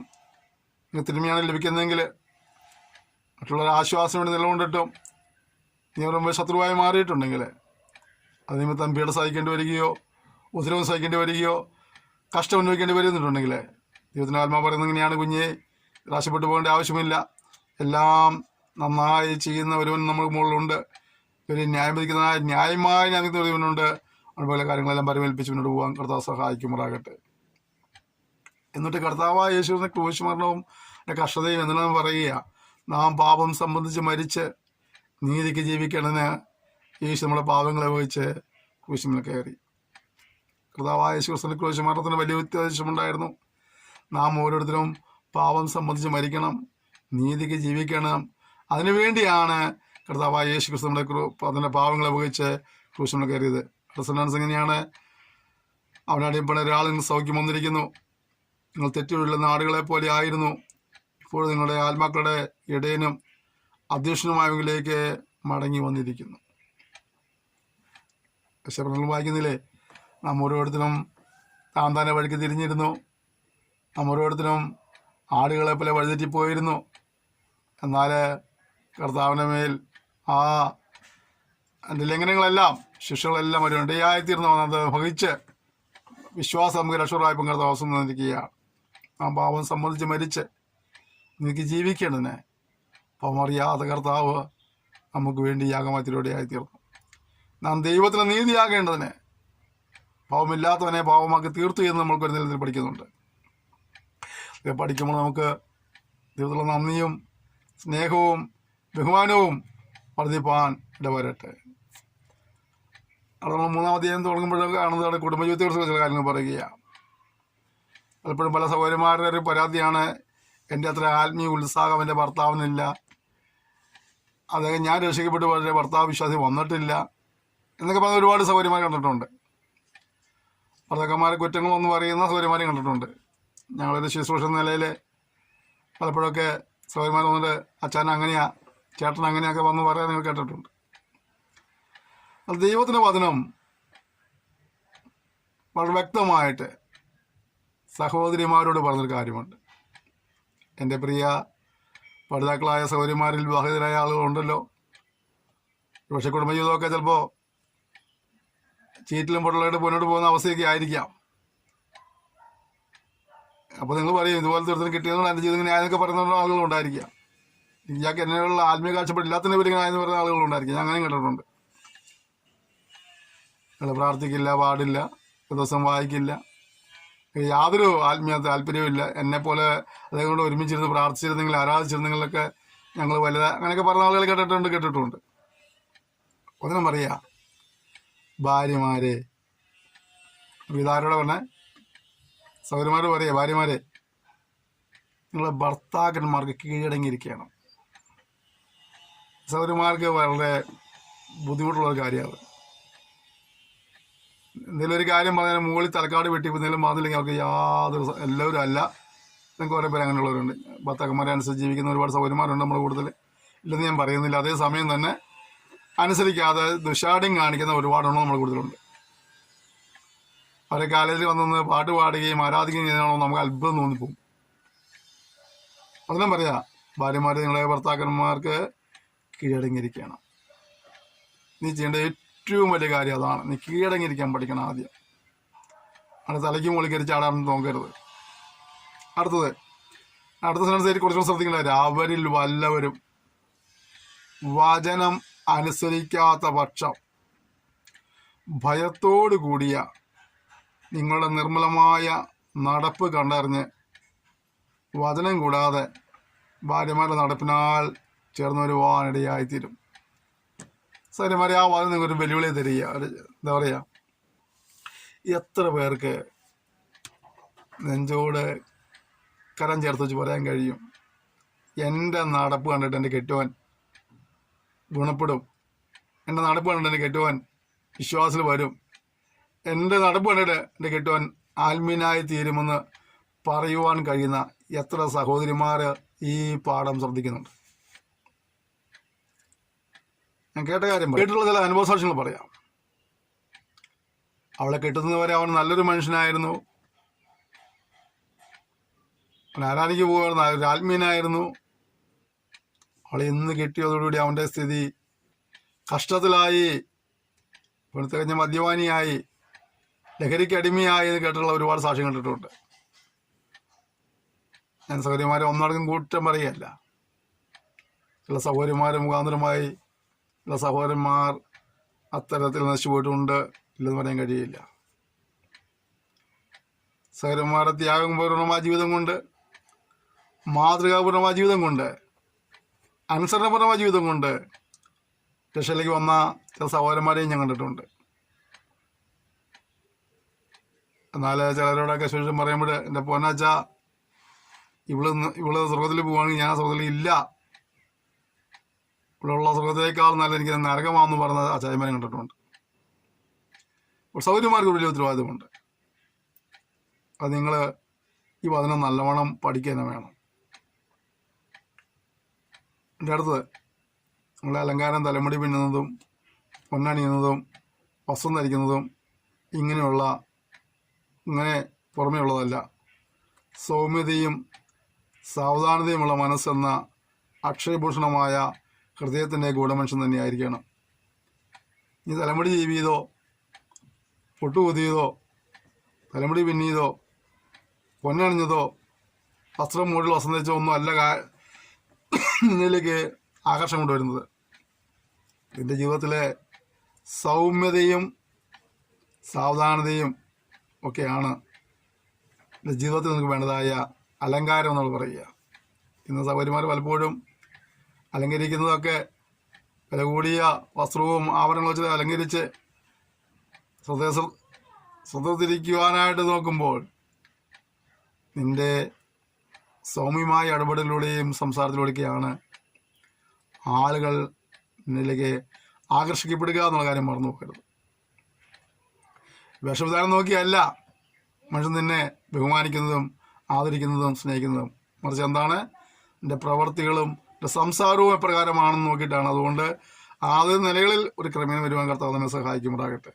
നീ തിന്മയാണ് ലഭിക്കുന്നതെങ്കിൽ മറ്റുള്ളവർ ആശ്വാസം വേണ്ടി നിലകൊണ്ടിട്ടും നീ അവരുടെ മുമ്പ് ശത്രുവായി മാറിയിട്ടുണ്ടെങ്കിൽ അത് നിമിത്തം പീഡ സഹിക്കേണ്ടി വരികയോ ഉത്തരവ് സഹിക്കേണ്ടി വരികയോ കഷ്ടം അനുഭവിക്കേണ്ടി വരുന്നുണ്ടെങ്കിൽ ദൈവത്തിൻ്റെ ആത്മാവ് പറയുന്നത് ഇങ്ങനെയാണ്: കുഞ്ഞെ, നിരാശപ്പെട്ടു പോകേണ്ട ആവശ്യമില്ല. എല്ലാം നന്നായി ചെയ്യുന്ന ഒരുവൻ നമ്മുടെ മുകളിലുണ്ട്. ഒരു ന്യായം വിധിക്കുന്ന ന്യായമായി ന്യായത്തിന് ഒരുവനുണ്ട്. അതുപോലെ കാര്യങ്ങളെല്ലാം പരിമേൽപ്പിച്ച് മുന്നോട്ട് പോകാൻ കർത്താവ് സഹായിക്കുമാറാകട്ടെ. എന്നിട്ട് കർത്താവായ യേശുവിനെ ക്രൂശ് മരണവും കഷ്ടതയും എന്തിനാണെന്ന് പറയുക. നാം പാപം സംബന്ധിച്ച് മരിച്ച് നീതിക്ക് ജീവിക്കേണ്ടതിന് യേശു നമ്മുടെ പാപങ്ങളെ വഹിച്ച് ക്രൂശിന്മേൽ കയറി. കർത്താവായ യേശു ക്രിസ്തുവിന്റെ ക്രൂശ് മരണത്തിന് വലിയ ഉദ്ദേശമുണ്ടായിരുന്നു. നാം ഓരോരുത്തരും പാപം സംബന്ധിച്ച് മരിക്കണം, നീതിക്ക് ജീവിക്കണം. അതിനുവേണ്ടിയാണ് കർത്താവായ യേശു ക്രിസ്തുവിന്റെ അതിൻ്റെ പാവങ്ങളെ വഹിച്ച് ക്രൂശിന്മേൽ കയറിയത്. റെസൊണൻസ് എങ്ങനെയാണ്? അവനടിയപ്പണ ഒരാളിൽ സൗഖ്യം വന്നിരിക്കുന്നു. നിങ്ങൾ തെറ്റുള്ള നാടുകളെ പോലെ ആയിരുന്നു, ഇപ്പോൾ നിങ്ങളുടെ ആത്മാക്കളുടെ ഇടയനും അധ്യക്ഷനുമായവങ്കിലേക്ക് മടങ്ങി വന്നിരിക്കുന്നു. പക്ഷെ നിങ്ങൾ വായിക്കുന്നില്ലേ, നാം ഓരോരുത്തരും താൻ തന്നെ വഴിക്ക് തിരിഞ്ഞിരുന്നു, നാം ഓരോരുത്തരും ആടുകളെ പോലെ വഴിതെറ്റിപ്പോയിരുന്നു. എന്നാൽ കർത്താവിൻ്റെ മേൽ അതിൻ്റെ ലംഘനങ്ങളെല്ലാം ശിക്ഷകളെല്ലാം ഒരു ഇടയായിത്തീർന്നു അത് വഹിച്ച് വിശ്വാസം നമുക്ക് രക്ഷപ്പെടായപ്പം കർത്താവ് അവസരം തന്നിരിക്കുകയാണ്. ആ പാപം സംബന്ധിച്ച് മരിച്ച് എനിക്ക് ജീവിക്കേണ്ടതിന് പാപമറിയാത്ത കർത്താവ് നമുക്ക് വേണ്ടി യാഗമാത്തിലൂടെയായിത്തീർന്നു. നാം ദൈവത്തിന് നീതിയാകേണ്ടതിന് പാവമില്ലാത്തവനെ പാവമാക്കി തീർത്തു എന്ന് നമ്മൾക്കൊരു നിലത്തിൽ പഠിക്കുന്നുണ്ട്. ഇത് പഠിക്കുമ്പോൾ നമുക്ക് ദൈവത്തിലുള്ള നന്ദിയും സ്നേഹവും ബഹുമാനവും വർദ്ധിപ്പാൻ ഇടവരട്ടെ. അവിടെ നമ്മൾ 3-ാം അധ്യായം തുടങ്ങുമ്പോഴൊക്കെ കാണുന്നത് അവിടെ കുടുംബജീവിതത്തെക്കുറിച്ച് ചില കാര്യങ്ങൾ പറയുകയാണ്. പലപ്പോഴും പല സഹോദരന്മാരുടെ ഒരു പരാതിയാണ്, എൻ്റെ അത്ര ആത്മീയ ഉത്സാഹം എൻ്റെ ഭർത്താവിനില്ല, അദ്ദേഹം ഞാൻ രക്ഷിക്കപ്പെട്ട് വളരെ ഭർത്താവ് വിശ്വാസി വന്നിട്ടില്ല എന്നൊക്കെ പറഞ്ഞ ഒരുപാട് സഹോദരന്മാർ കണ്ടിട്ടുണ്ട്. ഭർത്താക്കന്മാരെ കുറ്റങ്ങളൊന്നും പറയുന്ന സഹോദരന്മാരെയും കണ്ടിട്ടുണ്ട്. ഞങ്ങളൊരു ശുശ്രൂഷ നിലയിൽ പലപ്പോഴൊക്കെ സഹോദരന്മാർ വന്നിട്ട് അച്ഛൻ അങ്ങനെയാ, ചേട്ടൻ അങ്ങനെയൊക്കെ വന്ന് പറയാൻ നിങ്ങൾ കേട്ടിട്ടുണ്ട്. അത് ദൈവത്തിൻ്റെ വചനം വളരെ വ്യക്തമായിട്ട് സഹോദരിമാരോട് പറഞ്ഞൊരു കാര്യമുണ്ട്. എൻ്റെ പ്രിയ പഠിതാക്കളായ സഹോദരിമാരിൽ വിവാഹിതരായ ആളുകളുണ്ടല്ലോ. പക്ഷേ കുടുംബജീവിതമൊക്കെ ചിലപ്പോൾ ചീറ്റിലും പൊട്ടലായിട്ട് മുന്നോട്ട് പോകുന്ന അവസ്ഥയൊക്കെ ആയിരിക്കാം. അപ്പോൾ നിങ്ങൾ പറയും ഇതുപോലത്തെ ഒരുത്തിന് കിട്ടിയതുകൊണ്ട് എൻ്റെ ജീവിതം ന്യായമൊക്കെ പറയുന്ന ആളുകളുണ്ടായിരിക്കാം. ഇയാൾക്ക് എന്നുള്ള ആത്മീയ കാഴ്ചപ്പാടില്ലാത്തതിനെ പറ്റി ന്യായം പറയുന്ന ആളുകളുണ്ടായിരിക്കും. ഞാൻ അങ്ങനെയും കണ്ടിട്ടുണ്ട്. നിങ്ങൾ പ്രാർത്ഥിക്കില്ല, പാടില്ല, ദിവസം വായിക്കില്ല, യാതൊരു ആത്മീയ താല്പര്യവും ഇല്ല, എന്നെപ്പോലെ അതേ കൊണ്ട് ഒരുമിച്ചിരുന്ന് പ്രാർത്ഥിച്ചിരുന്നെങ്കിൽ ആരാധിച്ചിരുന്നെങ്കിലൊക്കെ ഞങ്ങൾ വലുത് അങ്ങനെയൊക്കെ പറഞ്ഞ ആളുകൾ കേട്ടിട്ടുണ്ട്. ഒന്നും പറയാ ഭാര്യമാരെ, ഇതാരോടെ പറഞ്ഞേ, സൗരന്മാർ പറയാ ഭാര്യമാരെ, നിങ്ങളെ ഭർത്താക്കന്മാർക്ക് കീഴടങ്ങിയിരിക്കണം. സൗരന്മാർക്ക് വളരെ ബുദ്ധിമുട്ടുള്ളൊരു കാര്യമാണ്. എന്തെങ്കിലും ഒരു കാര്യം പറഞ്ഞാൽ മുകളിൽ തലക്കാട് വെട്ടി എന്തെങ്കിലും പറഞ്ഞില്ലെങ്കിൽ അവർക്ക് യാതൊരു, എല്ലാവരും അല്ല, നിങ്ങൾക്ക് കുറേ പേര് അങ്ങനെയുള്ളവരുണ്ട്. ഭർത്താക്കന്മാരെ അനുസരിച്ച് ജീവിക്കുന്ന ഒരുപാട് സൗകര്യന്മാരുണ്ട് നമ്മുടെ കൂടുതൽ, ഇല്ലെന്ന് ഞാൻ പറയുന്നില്ല. അതേസമയം തന്നെ അനുസരിക്കാതെ ദുശാഠ്യം കാണിക്കുന്ന ഒരുപാടെണ്ണം നമ്മുടെ കൂടുതലുണ്ട്. അവരെ കാലേജിൽ വന്ന് പാട്ട് പാടുകയും ആരാധിക്കുകയും ചെയ്യുന്നതാണോ നമുക്ക് അത്ഭുതം തോന്നിപ്പോകും. അതിനും പറയാ ഭാര്യമാരെ നിങ്ങളെ ഭർത്താക്കന്മാർക്ക് കീഴടങ്ങിയിരിക്കണം. നീ ചെയ്യേണ്ട ഏറ്റവും വലിയ കാര്യം അതാണ്. നീ കീഴടങ്ങിയിരിക്കാൻ പഠിക്കണം ആദ്യം. അവിടെ തലയ്ക്ക് മുകളിൽ കയറി ചാടാനൊന്നും നോക്കരുത്. അടുത്ത സെൻസ് കുറച്ചുകൂടെ ശ്രദ്ധിക്കേണ്ട, അവരിൽ വല്ലവരും വചനം അനുസരിക്കാത്ത പക്ഷം ഭയത്തോടു കൂടിയ നിങ്ങളുടെ നിർമ്മലമായ നടപ്പ് കണ്ടറിഞ്ഞ് വചനം കൂടാതെ ഭാര്യമാരുടെ നടപ്പിനാൽ ചേർന്ന് വരുവാനിടയായിത്തീരും. സൗര്യമാരെ ആ വാദം നിങ്ങൾക്കൊരു വെല്ലുവിളി തരിക. എന്താ പറയുക, എത്ര പേർക്ക് നെഞ്ചോട് കരം ചേർത്ത് വെച്ച് പറയാൻ കഴിയും, എൻ്റെ നടപ്പ് കണ്ടിട്ട് എൻ്റെ കെട്ടുവാൻ ഗുണപ്പെടും, എൻ്റെ നടപ്പ് കണ്ടിട്ട് എൻ്റെ കെട്ടുവാൻ വിശ്വാസത്തിൽ വരും, എൻ്റെ നടപ്പ് കണ്ടിട്ട് എൻ്റെ കെട്ടുവാൻ ആത്മീയനായി തീരുമെന്ന് പറയുവാൻ കഴിയുന്ന എത്ര സഹോദരിമാർ ഈ പാഠം ശ്രദ്ധിക്കുന്നുണ്ട്? ഞാൻ കേട്ട കാര്യം, കേട്ടിട്ടുള്ള ചില അനുഭവ സാക്ഷ്യങ്ങൾ പറയാം. അവളെ കെട്ടുന്നവരെ അവൻ നല്ലൊരു മനുഷ്യനായിരുന്നു, അവൻ ആരാധിക്ക് പോകുന്ന ഒരു ആത്മീയനായിരുന്നു. അവളെ ഇന്ന് കെട്ടിയതോടുകൂടി അവൻ്റെ സ്ഥിതി കഷ്ടത്തിലായി, തികഞ്ഞ മദ്യപാനിയായി, ലഹരിക്ക് അടിമയായി എന്ന് കേട്ടിട്ടുള്ള ഒരുപാട് സാക്ഷ്യം കണ്ടിട്ടുണ്ട്. ഞാൻ സഹോദരിമാരെ ഒന്നടങ്കം കൂട്ടം പറയുകയല്ല. ചില സഹോദരിമാരെ മുഖാന്തരമായി ചില സഹോദരന്മാർ അത്തരത്തിൽ നശിച്ചുപോയിട്ടുണ്ട്, ഇല്ലെന്ന് പറയാൻ കഴിയില്ല. സഹോദരന്മാരുടെ ത്യാഗപൂർണമായ ജീവിതം കൊണ്ട്, മാതൃകാപൂർണമായ ജീവിതം കൊണ്ട് അനുസരണപരമായ ജീവിതം കൊണ്ട് രക്ഷയിലേക്ക് വന്ന ചില സഹോദരന്മാരെയും ഞാൻ കണ്ടിട്ടുണ്ട്. എന്നാൽ ചിലരോടൊക്കെ ശേഷം പറയുമ്പോൾ എൻ്റെ പൊന്നാച്ച ഇവള് സ്വർഗത്തിൽ പോവുകയാണെങ്കിൽ ഞാൻ സ്വർഗത്തിൽ ഇല്ല, ഇവിടെ ഉള്ള സ്വർഗത്തിലേക്കാൾ നല്ല എനിക്ക് നരകമാണെന്ന് പറഞ്ഞ അച്ചായന്മാരെ കണ്ടിട്ടുണ്ട്. സൗകര്യമാർക്ക് വലിയ ഉത്തരവാദിത്തമുണ്ട്. അത് നിങ്ങൾ ഈ വചനം നല്ലവണ്ണം പഠിക്കുക തന്നെ വേണം. എൻ്റെ അടുത്ത് നിങ്ങളെ അലങ്കാരം തലമുടി പിന്നുന്നതും പൊന്നണിയുന്നതും വസ്ത്രം ധരിക്കുന്നതും ഇങ്ങനെ പുറമേയുള്ളതല്ല, സൗമ്യതയും സാവധാനതയുമുള്ള മനസ്സെന്ന അക്ഷയഭൂഷണമായ ഹൃദയത്തിൻ്റെ ഗൂഢമനുഷ്യൻ തന്നെയായിരിക്കണം. ഈ തലമുടി ജീവിതോ പൊട്ടുകുതിയതോ തലമുടി പിന്നിയതോ പൊന്നണിഞ്ഞതോ വസ്ത്രം മുകളിൽ വസ്ത്രം ധരിച്ചോ ഒന്നും അല്ല നിന്നിലേക്ക് ആകർഷണം കൊണ്ടുവരുന്നത്. എൻ്റെ ജീവിതത്തിലെ സൗമ്യതയും സാവധാനതയും ഒക്കെയാണ് എൻ്റെ ജീവിതത്തിൽ നമുക്ക് വേണ്ടതായ അലങ്കാരം എന്നാണ് പറയുക. ഇന്ന് സൗകര്യമാർ പലപ്പോഴും അലങ്കരിക്കുന്നതൊക്കെ വില കൂടിയ വസ്ത്രവും ആഭരണങ്ങളും വെച്ച് അലങ്കരിച്ച് ശ്രദ്ധ നോക്കുമ്പോൾ നിൻ്റെ സൗമ്യമായ ഇടപെടലിലൂടെയും സംസാരത്തിലൂടെയൊക്കെയാണ് ആളുകൾ നിന്നിലേക്ക് ആകർഷിക്കപ്പെടുക എന്നുള്ള കാര്യം മറന്നു പോകരുത്. വേഷവിധാനം നോക്കിയല്ല മനുഷ്യൻ നിന്നെ ബഹുമാനിക്കുന്നതും ആദരിക്കുന്നതും സ്നേഹിക്കുന്നതും, മറിച്ച് എന്താണ് എൻ്റെ പ്രവർത്തികളും എൻ്റെ സംസാരവും എപ്രകാരമാണെന്ന് നോക്കിയിട്ടാണ്. അതുകൊണ്ട് ആദ്യ നിലകളിൽ ഒരു ക്രമേണം വരുവാൻ കർത്താവ് നമ്മെ സഹായിക്കുമാറാകട്ടെ.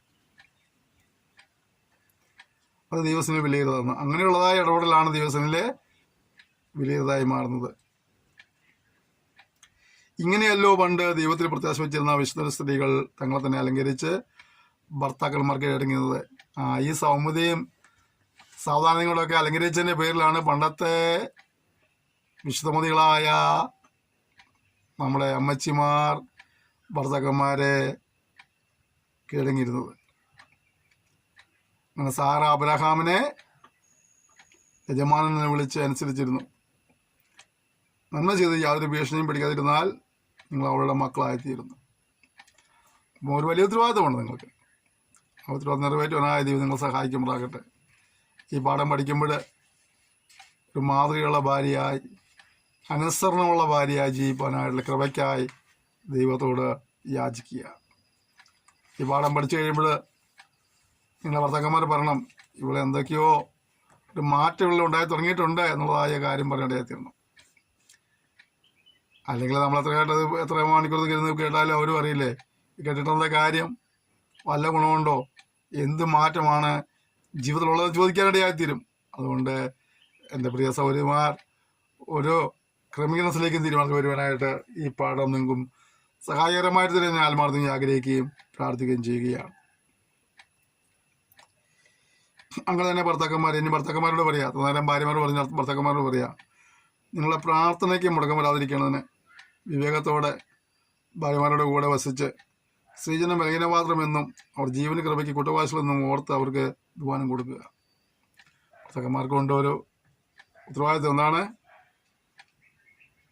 അത് ദൈവസേനയിൽ വിലയിരുതാണ്. അങ്ങനെയുള്ളതായ ഇടപെടലാണ് ദൈവസേനയിലെ വിലയിരുതായി മാറുന്നത്. ഇങ്ങനെയല്ലോ പണ്ട് ദൈവത്തിൽ പ്രത്യാശ വെച്ചിരുന്ന വിശുദ്ധ സ്ത്രീകൾ തങ്ങളെ തന്നെ അലങ്കരിച്ച് ഭർത്താക്കന്മാർക്ക് ഇടങ്ങുന്നത്. ഈ സൗമ്യതയും സാവധാനങ്ങളൊക്കെ അലങ്കരിച്ചതിൻ്റെ പേരിലാണ് പണ്ടത്തെ വിശുദ്ധമതികളായ നമ്മുടെ അമ്മച്ചിമാർ ഭർത്താക്കന്മാരെ കീഴടങ്ങിയിരുന്നത്. അങ്ങനെ സാറ അബ്രഹാമിനെ യജമാനനെ വിളിച്ച് അനുസരിച്ചിരുന്നു. നന്മ ചെയ്ത് യാതൊരു ഭീഷണിയും പിടിക്കാതിരുന്നാൽ നിങ്ങൾ അവളുടെ മക്കളായിത്തീരുന്നു. അപ്പോൾ ഒരു വലിയ ഉത്തരവാദിത്തമുണ്ട് നിങ്ങൾക്ക്. ആ ഉത്തരവാദിത്തം നിറവേറ്റുവാനായ ദൈവം നിങ്ങൾ സഹായിക്കുമ്പോഴാകട്ടെ. ഈ പാഠം പഠിക്കുമ്പോൾ ഒരു മാതൃകയുള്ള ഭാര്യയായി അനുസരണമുള്ള ഭാര്യയായി ജീവിക്കാനായിട്ടുള്ള കൃപയ്ക്കായി ദൈവത്തോട് യാചിക്കുക. ഈ പാഠം പഠിച്ചു കഴിയുമ്പോൾ നിങ്ങളുടെ ഭർത്താക്കന്മാർ പറയണം, ഇവിടെ എന്തൊക്കെയോ ഒരു മാറ്റങ്ങളിൽ ഉണ്ടായി തുടങ്ങിയിട്ടുണ്ട് എന്നുള്ളതായ കാര്യം പറയേണ്ടതായിത്തീരണം. അല്ലെങ്കിൽ നമ്മൾ എത്ര മണിക്കൂർ കേട്ടാലും അവരും അറിയില്ലേ കേട്ടിട്ടുള്ള കാര്യം വല്ല ഗുണമുണ്ടോ, എന്ത് മാറ്റമാണ് ജീവിതത്തിലുള്ളത് ചോദിക്കാനിടയായിത്തീരും. അതുകൊണ്ട് എൻ്റെ പ്രിയ സഹോദരിമാർ ഓരോ ക്രമീകരണത്തിലേക്കും തീരുമാനം വരുവാനായിട്ട് ഈ പാഠം നിങ്ങൾക്കും സഹായകരമായിട്ട് തന്നെ ഞാൻ ആത്മാർത്ഥം ആഗ്രഹിക്കുകയും പ്രാർത്ഥിക്കുകയും ചെയ്യുകയാണ്. അങ്ങനെ തന്നെ ഭർത്താക്കന്മാരോട് പറയാം, നേരം ഭാര്യമാരോട് പറഞ്ഞ ഭർത്താക്കന്മാരോട് പറയാം, നിങ്ങളുടെ പ്രാർത്ഥനയ്ക്ക് മുടക്കം വരാതിരിക്കണതിന് വിവേകത്തോടെ ഭാര്യമാരുടെ കൂടെ വസിച്ച് സ്ത്രീജനം ബലഹീനപാത്രമെന്നും അവർ ജീവന് കൃപയ്ക്ക് കുറ്റവാസികളെന്നും ഓർത്ത് അവർക്ക് ബഹുമാനം കൊടുക്കുക. ഭർത്താക്കന്മാർക്ക് കൊണ്ട് ഒരു ഉത്തരവാദിത്വം എന്താണ്?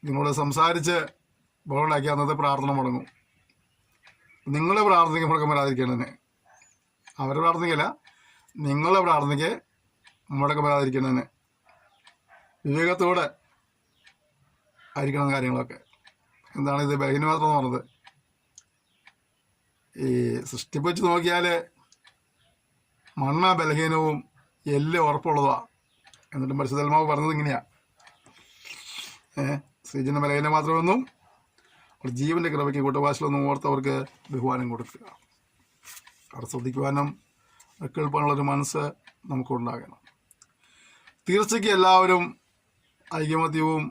നിങ്ങളോട് സംസാരിച്ച് ബഹളമുണ്ടാക്കി അന്നത്തെ പ്രാർത്ഥന മുടങ്ങും. നിങ്ങളെ പ്രാർത്ഥനയ്ക്ക് മുടക്കം വരാതിരിക്കണതിന്, അവരുടെ പ്രാർത്ഥനയ്ക്കല്ല, നിങ്ങളുടെ പ്രാർത്ഥനയ്ക്ക് മുടക്കം വരാതിരിക്കുന്നതിന് വിവേകത്തോടെ ആയിരിക്കണം കാര്യങ്ങളൊക്കെ. എന്താണ് ഇത് ബലഹീനപാത്രം എന്ന് പറഞ്ഞത്? ഈ സൃഷ്ടിപ്പ് വെച്ച് നോക്കിയാൽ മണ്ണ ബലഹീനവും എല്ല് ഉറപ്പുള്ളതാണ്. എന്നിട്ടും പരിശുദ്ധാത്മാവ് പറഞ്ഞത് ഇങ്ങനെയാ, ശ്രീജന ബലഹീന മാത്രമെന്നും അവർ ജീവൻ്റെ കൃപയ്ക്ക് കൂട്ടവാശിലൊന്നും ഓർത്തവർക്ക് ബഹുമാനം കൊടുക്കുക. അവിടെ ശ്രദ്ധിക്കുവാനും കേൾപ്പാനുള്ളൊരു മനസ്സ് നമുക്കുണ്ടാകണം. തീർച്ചയ്ക്ക് എല്ലാവരും ഐകമത്യവും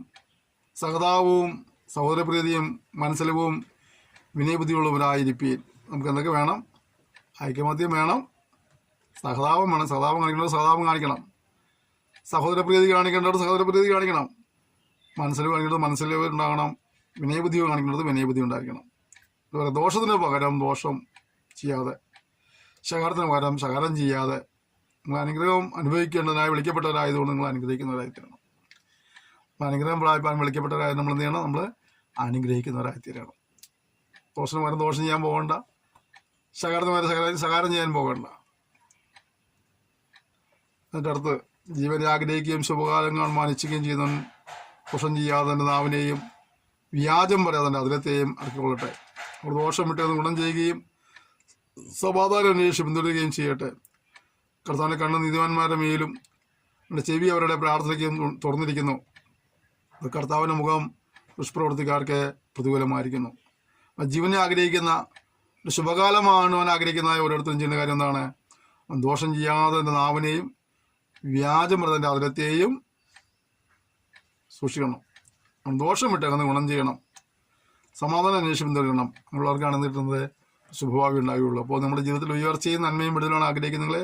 സഹതാപവും സഹോദരപ്രീതിയും മനസ്സിലവും വിനയബുദ്ധിയുള്ളവരായിരിക്കും. നമുക്ക് എന്തൊക്കെ വേണം? ഐകമത്യം വേണം, സഹതാപം വേണം. സഹതാപം കാണിക്കേണ്ടത് സഹതാപം കാണിക്കണം, സഹോദരപ്രീതി കാണിക്കേണ്ടത് സഹോദരപ്രീതി കാണിക്കണം, മനസ്സിൽ കാണിക്കേണ്ടത് മനസ്സിൽ ഉണ്ടാകണം, വിനയബുദ്ധി കാണിക്കേണ്ടത് വിനയബുദ്ധി ഉണ്ടായിരിക്കണം. അതുപോലെ ദോഷത്തിന് പകരം ദോഷം ചെയ്യാതെ, ശകാരത്തിന് പകരം ശകാരം ചെയ്യാതെ നിങ്ങൾ അനുഗ്രഹം അനുഭവിക്കേണ്ടതിനായി വിളിക്കപ്പെട്ടവരായതുകൊണ്ട് നിങ്ങൾ അനുഗ്രഹിക്കുന്നവരായി തീരണം. അനുഗ്രഹം പ്രാപിപ്പാൻ വിളിക്കപ്പെട്ടവരായത് നമ്മൾ എന്ത് ചെയ്യണം? നമ്മൾ അനുഗ്രഹിക്കുന്നവരായിത്തീരണം. ദോഷം വരെ ദോഷം ചെയ്യാൻ പോകണ്ട, ശകാരത്തിന് വരെ ശകാരം ചെയ്യാൻ പോകണ്ട. എന്നിട്ട് അടുത്ത് ജീവനെ ആഗ്രഹിക്കുകയും ശുഭകാലങ്ങൾ മാനിച്ചുകയും ചെയ്യുന്നവൻ ദോഷം ചെയ്യാതെ തൻ്റെ നാവിനെയും വ്യാജം പറയാതെ തൻ്റെ അതിലത്തെയും അടക്കിക്കൊള്ളട്ടെ. അവർ ദോഷം വിട്ട് ഗുണം ചെയ്യുകയും സമാധാനം അന്വേഷിച്ച് പിന്തുടരുകയും ചെയ്യട്ടെ. കർത്താവിൻ്റെ കണ്ണ് നീതിമാന്മാരുടെ മേലും എൻ്റെ ചെവി അവരുടെ പ്രാർത്ഥനയ്ക്കും തുറന്നിരിക്കുന്നു. കർത്താവിൻ്റെ മുഖം ദുഷ്പ്രവർത്തിക്കാർക്ക് പ്രതികൂലമായിരിക്കുന്നു. ജീവനെ ആഗ്രഹിക്കുന്ന ശുഭകാലമാണ് അവൻ ആഗ്രഹിക്കുന്നതായ ഓരോരുത്തരും ചെയ്യുന്ന കാര്യം എന്താണ്? ദോഷം ചെയ്യാതെ എൻ്റെ നാവിനെയും വ്യാജം പറഞ്ഞതിൻ്റെ അതിരത്തെയും സൂക്ഷിക്കണം. ദോഷം വിട്ടകന്ന് ഗുണം ചെയ്യണം, സമാധാനം അന്വേഷിച്ച് പിന്തുടരണം. നമ്മളവർക്കാണ് കിട്ടുന്നത് ശുഭഭാവി ഉണ്ടാവുകയുള്ളൂ. അപ്പോൾ നമ്മുടെ ജീവിതത്തിൽ ഉയർച്ചയും നന്മയും വിടുതലാണ് ആഗ്രഹിക്കുന്നതിൽ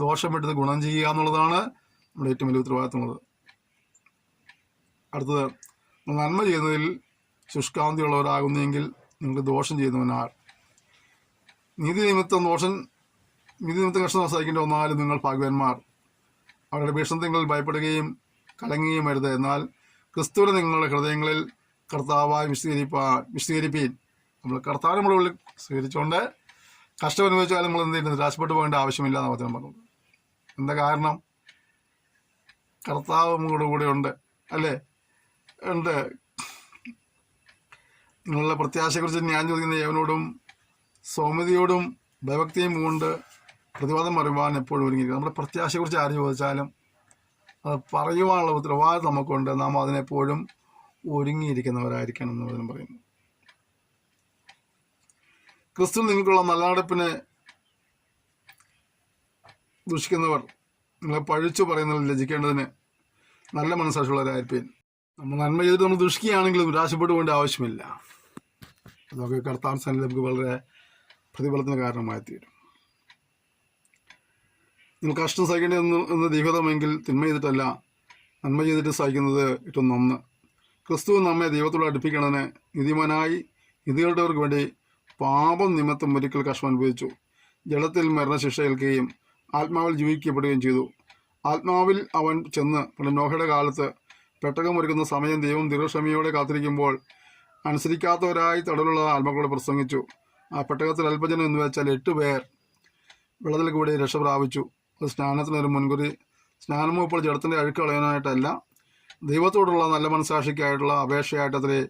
ദോഷം വിട്ടത് ഗുണം ചെയ്യുക എന്നുള്ളതാണ് നമ്മുടെ ഏറ്റവും വലിയ ഉത്തരവാദിത്തമുള്ളത്. അടുത്തത്, നന്മ ചെയ്യുന്നതിൽ ശുഷ്കാന്തിയുള്ളവരാകുന്നെങ്കിൽ നിങ്ങൾക്ക് ദോഷം ചെയ്യുന്നവനാൾ. നീതി നിമിത്തം കഷ്ടം സഹിക്കേണ്ടി വന്നാലും നിങ്ങൾ ഭാഗ്യവാന്മാർ. അവരുടെ ഭീഷണത്തിൽ ഭയപ്പെടുകയും കലങ്ങുകയും വരുത്. എന്നാൽ ക്രിസ്തുവിനെ നിങ്ങളുടെ ഹൃദയങ്ങളിൽ കർത്താവായി വിശദീകരിപ്പീൻ. നമ്മൾ കർത്താവിനെ നമ്മുടെ ഉള്ളിൽ സ്വീകരിച്ചുകൊണ്ട് കഷ്ടം അനുഭവിച്ചാലും നമ്മൾ എന്ത് ചെയ്യുന്നത്? നിരാശപ്പെട്ടു പോകേണ്ട ആവശ്യമില്ല എന്ന് വചനം പറഞ്ഞത്. എന്താ കാരണം? കർത്താവ് നമ്മുടെ കൂടെ ഉണ്ട്, അല്ലേ? ഉണ്ട്. നിങ്ങളുടെ പ്രത്യാശയെക്കുറിച്ച് ഞാൻ ചോദിക്കുന്ന ഏവനോടും സൗമ്യതയോടും ഭയഭക്തിയും കൊണ്ട് പ്രതിവാദം പറയുവാൻ എപ്പോഴും ഒരുങ്ങിയിരിക്കും. നമ്മുടെ പ്രത്യാശയെക്കുറിച്ച് ആര് ചോദിച്ചാലും അത് പറയുവാനുള്ള ഉത്തരവാദിത്വം നമുക്കുണ്ട്. നാം അതിനെപ്പോഴും ഒരുങ്ങിയിരിക്കുന്നവരായിരിക്കണം എന്ന് വചനം പറയുന്നു. ക്രിസ്തു നിങ്ങൾക്കുള്ള നല്ല നടപ്പിനെ ദുഷിക്കുന്നവർ നിങ്ങളെ പഴിച്ചു പറയുന്നതിൽ ലജിക്കേണ്ടതിന് നല്ല മനസ്സാക്ഷിയുള്ളവരായിരിക്കും. നമ്മൾ നന്മ ചെയ്തിട്ട് നമ്മൾ ദുഷിക്കുകയാണെങ്കിലും നിരാശപ്പെട്ടു പോകേണ്ട ആവശ്യമില്ല. അതൊക്കെ കർത്താവിന്റെ സന്നിധിയിൽ നമുക്ക് വളരെ പ്രതിഫലത്തിന് കാരണമായി തീരും. നിങ്ങൾ കഷ്ടം സഹിക്കേണ്ടതെന്ന് ദൈവതമെങ്കിൽ തിന്മ ചെയ്തിട്ടല്ല, നന്മ ചെയ്തിട്ട് സഹിക്കുന്നത് ഏറ്റവും നന്ന്. ക്രിസ്തു നമ്മെ ദൈവത്തോട് അടുപ്പിക്കണതിന് നീതിമാനായി നീതികളുടവർക്ക് വേണ്ടി പാപം നിമിത്തം ഒരിക്കൽ കഷ്ടം അനുഭവിച്ചു. ജഡത്തിൽ മരണശിക്ഷ ഏൽക്കുകയും ആത്മാവിൽ ജീവിക്കപ്പെടുകയും ചെയ്തു. ആത്മാവിൽ അവൻ ചെന്ന് നോഹയുടെ കാലത്ത് പെട്ടകം ഒരുക്കുന്ന സമയം ദൈവം ദീർഘക്ഷമയോടെ കാത്തിരിക്കുമ്പോൾ അനുസരിക്കാത്തവരായി തടലുള്ള ആത്മാക്കളോട് പ്രസംഗിച്ചു. ആ പെട്ടകത്തിൽ അല്പജനം എന്ന് വെച്ചാൽ 8 പേർ വെള്ളത്തിൽ കൂടി രക്ഷ പ്രാപിച്ചു. അത് സ്നാനത്തിനൊരു മുൻകുറി. സ്നാനമോ ഇപ്പോൾ ജഡത്തിൻ്റെ അഴുക്ക് കളയാനായിട്ടല്ല, ദൈവത്തോടുള്ള നല്ല മനസാക്ഷിക്കായിട്ടുള്ള അപേക്ഷയായിട്ടത്രേ.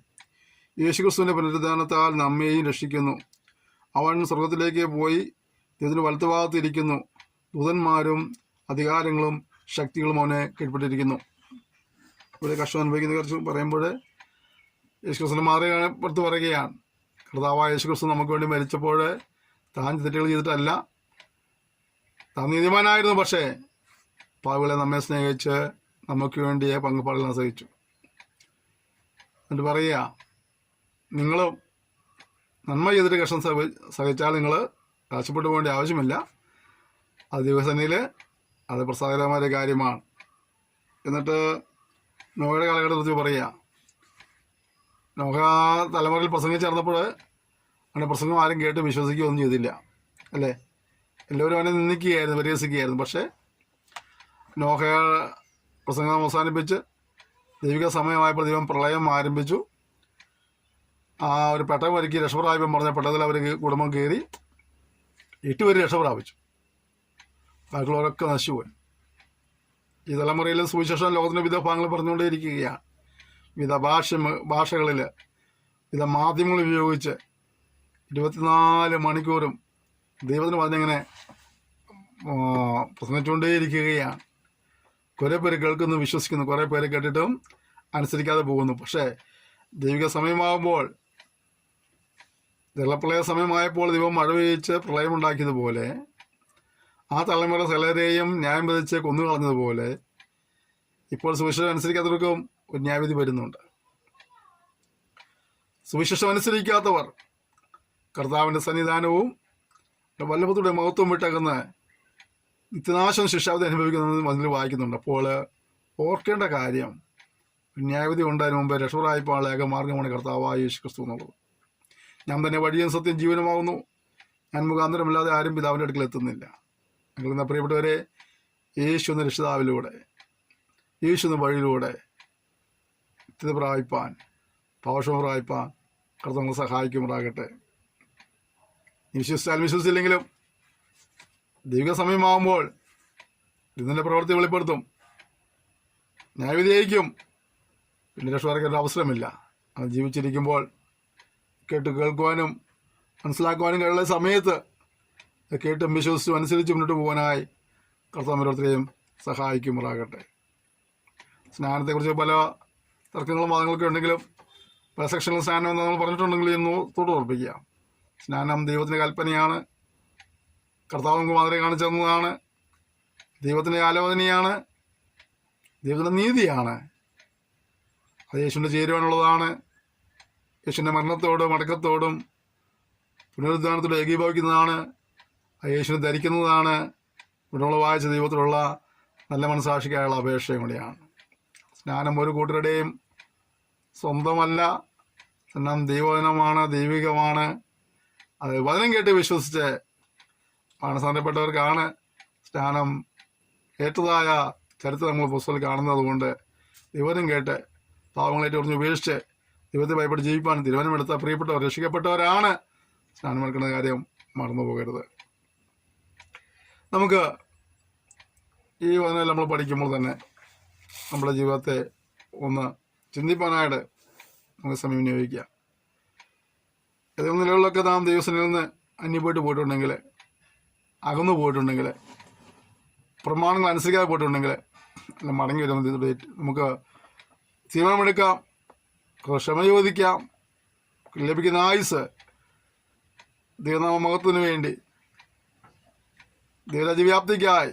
യേശുക്രിസ്തുവിൻ്റെ പുനരുദ്ധാനത്താൽ നമ്മെയും രക്ഷിക്കുന്നു. അവൻ സ്വർഗത്തിലേക്ക് പോയി ഇതിന് വലത്തുഭാഗത്ത് ഇരിക്കുന്നു. ദൂതന്മാരും അധികാരങ്ങളും ശക്തികളും അവനെ കീഴ്പ്പെട്ടിരിക്കുന്നു. ഇവിടെ കഷ്ടം അനുഭവിക്കുന്ന കുറിച്ച് പറയുമ്പോൾ യേശുക്രിസ്തുവിനെ മാറിപ്പുറത്ത് പറയുകയാണ്. കർത്താവായ യേശുക്രിസ്തു നമുക്ക് വേണ്ടി മരിച്ചപ്പോൾ താൻ തെറ്റുകൾ ചെയ്തിട്ടല്ല, താൻ നീതിമാനായിരുന്നു. പക്ഷേ പാവികളെ നമ്മെ സ്നേഹിച്ച് നമുക്ക് വേണ്ടിയ പങ്കുപാടുകൾ സഹിച്ചു. എന്നിട്ട് പറയുക, നിങ്ങളും നന്മ ചെയ്തിട്ട് കഷ്ടം സഹിച്ചാൽ നിങ്ങൾ രാശിപ്പെട്ടു പോകേണ്ട ആവശ്യമില്ല. അത് ദിവസനിൽ അത് പ്രസാദകരമായ കാര്യമാണ്. എന്നിട്ട് നോഹയുടെ കാലഘട്ടത്തിൽ പറയുക, നോഹ തലമുറയിൽ പ്രസംഗിച്ചേർന്നപ്പോൾ അവൻ്റെ പ്രസംഗം ആരും കേട്ട് വിശ്വസിക്കുകയൊന്നും ചെയ്തില്ല, അല്ലേ? എല്ലാവരും അവനെ നിന്ദിക്കുകയായിരുന്നു, പരിഹസിക്കുകയായിരുന്നു. പക്ഷേ നോഹ പ്രസംഗം അവസാനിപ്പിച്ച് ദൈവിക സമയമായപ്പോൾ ദൈവം പ്രളയം ആരംഭിച്ചു. ആ ഒരു പെട്ടകം ഒരുക്കി രക്ഷപ്രാപിപ്പം പറഞ്ഞ പെട്ടതിൽ അവർ കുടുംബം കയറി 8 പേര് രക്ഷപ്രാപിച്ചു. ബാക്കിയുള്ളവരൊക്കെ നശിച്ചുപോയി. ഈ തലമുറയിൽ സുവിശേഷം ലോകത്തിൻ്റെ വിവിധ ഭാഗങ്ങൾ പറഞ്ഞുകൊണ്ടേയിരിക്കുകയാണ്. വിവിധ ഭാഷകളിൽ വിവിധ മാധ്യമങ്ങൾ ഉപയോഗിച്ച് 24 മണിക്കൂറും ദൈവത്തിന് പറഞ്ഞിങ്ങനെ പ്രസംഗിച്ചുകൊണ്ടേയിരിക്കുകയാണ്. കുറേ പേര് കേൾക്കുന്നു, വിശ്വസിക്കുന്നു, കുറേ പേര് കേട്ടിട്ടും അനുസരിക്കാതെ പോകുന്നു. പക്ഷേ ദൈവിക സമയമാകുമ്പോൾ, ജലപ്രളയ സമയമായപ്പോൾ ദൈവം മഴ പെയ്ച്ച് പ്രളയമുണ്ടാക്കിയതുപോലെ, ആ തലമുറ ചിലരെയും ന്യായം വിധിച്ച് കൊന്നുകളഞ്ഞതുപോലെ ഇപ്പോൾ സുവിശേഷം അനുസരിക്കാത്തവർക്കും ഒരു ന്യായവിധി വരുന്നുണ്ട്. സുവിശേഷം അനുസരിക്കാത്തവർ കർത്താവിൻ്റെ സന്നിധാനവും വല്ലഭത്തോടെ മഹത്വം വിട്ടകന്ന് നിത്യനാശം ശിക്ഷാവിധി അനുഭവിക്കുന്നത് അതിൽ വായിക്കുന്നുണ്ട്. അപ്പോൾ ഓർക്കേണ്ട കാര്യം, ന്യായവിധി ഉണ്ടായതിനു മുമ്പ് രക്ഷപ്രാപിപ്പാനുള്ള ഏകമാർഗമാണ് കർത്താവായ യേശുക്രിസ്തു എന്നുള്ളത്. ഞാൻ തന്നെ വഴിയും സത്യം ജീവനുമാകുന്നു, ഞാൻ മുഖാന്തരമില്ലാതെ ആരും പിതാവിൻ്റെ അടുക്കൽ എത്തുന്നില്ല. ഞങ്ങൾ പ്രിയപ്പെട്ടവരെ, യേശു എന്ന രക്ഷിതാവിലൂടെ, യേശു എന്ന വഴിയിലൂടെ നിത്യത പ്രാപിപ്പാൻ പാവക്ഷമറായിപ്പാൻ കർത്താവ് നമ്മളെ സഹായിക്കുമാറാകട്ടെ. വിശ്വസിച്ചാലും വിശ്വസിച്ചില്ലെങ്കിലും ദൈവിക സമയമാകുമ്പോൾ ഇതിൻ്റെ പ്രവൃത്തി വെളിപ്പെടുത്തും, ന്യായവിധിയായിരിക്കും. പിന്നെ രക്ഷപ്പെടാൻ ഒരു അവസരമില്ല. അത് ജീവിച്ചിരിക്കുമ്പോൾ കേൾക്കുവാനും മനസ്സിലാക്കുവാനും കഴിയുന്ന സമയത്ത് കേട്ടും വിശ്വസിച്ചും അനുസരിച്ച് മുന്നോട്ട് പോകാനായി കർത്താവ് ഓരോരുത്തരെയും സഹായിക്കുമാറാകട്ടെ. സ്നാനത്തെക്കുറിച്ച് പല തർക്കങ്ങളും വാദങ്ങളൊക്കെ ഉണ്ടെങ്കിലും പല സെക്ഷനിൽ സ്നാനം എന്ന് നമ്മൾ പറഞ്ഞിട്ടുണ്ടെങ്കിൽ ഇന്ന് തൊട്ടുറപ്പിക്കുക. സ്നാനം ദൈവത്തിൻ്റെ കൽപ്പനയാണ്, കർത്താവ് നമുക്ക് മാതൃക കാണിച്ചു തന്നതാണ്, ദൈവത്തിൻ്റെ ആലോചനയാണ്, ദൈവത്തിൻ്റെ നീതിയാണ്. അത് യേശുവിൻ്റെ ചേരുവാനുള്ളതാണ്. യേശുവിൻ്റെ മരണത്തോടും അടക്കത്തോടും പുനരുദ്ധാനത്തോടും ഏകീഭവിക്കുന്നതാണ്. ആ യേശുവിനെ ധരിക്കുന്നതാണ്. ഇവിടെ വായിച്ച ദൈവത്തിലുള്ള നല്ല മനസ്സാക്ഷിക്കായുള്ള അപേക്ഷയും കൂടിയാണ്. സ്നാനം ഒരു കൂട്ടരുടെയും സ്വന്തമല്ല. സ്നാനം ദൈവവചനമാണ്, ദൈവികമാണ്. അത് വചനം കേട്ട് വിശ്വസിച്ച് മാനസാന്തരപ്പെട്ടവർക്കാണ് സ്നാനം ഏറ്റതായ ചരിത്രം നമ്മൾ പുസ്തകത്തിൽ കാണുന്നത്. കൊണ്ട് ദൈവം കേട്ട് പാവങ്ങളേറ്റ് കുറഞ്ഞ് ഉപേക്ഷിച്ച് ദൈവത്തെ ഭയപ്പെട്ട് ജീവിപ്പാൻ തീരുമാനമെടുത്ത പ്രിയപ്പെട്ടവർ രക്ഷിക്കപ്പെട്ടവരാണ് സ്നാനമെടുക്കുന്ന കാര്യം മറന്നു പോകരുത്. നമുക്ക് ഈ വചനം നമ്മൾ പഠിക്കുമ്പോൾ തന്നെ നമ്മുടെ ജീവിതത്തെ ഒന്ന് ചിന്തിപ്പാനായിട്ട് നമുക്ക് സമയം വിനിയോഗിക്കാം. ഏതെങ്കിലും നിലകളിലൊക്കെ നാം ദൈവത്തിൽ നിന്ന് പോയിട്ടുണ്ടെങ്കിൽ, അകന്നു പോയിട്ടുണ്ടെങ്കിൽ, പ്രമാണങ്ങൾ അനുസരിക്കാതെ പോയിട്ടുണ്ടെങ്കിൽ അല്ല മടങ്ങി വരുന്ന നമുക്ക് തീരുമാനമെടുക്കാം, ക്ഷമ ചോദിക്കാം. ലഭിക്കുന്ന ആയുസ് ദൈവനാമ മഹത്വത്തിന് വേണ്ടി, ദൈവരാജ്യവ്യാപ്തിക്കായി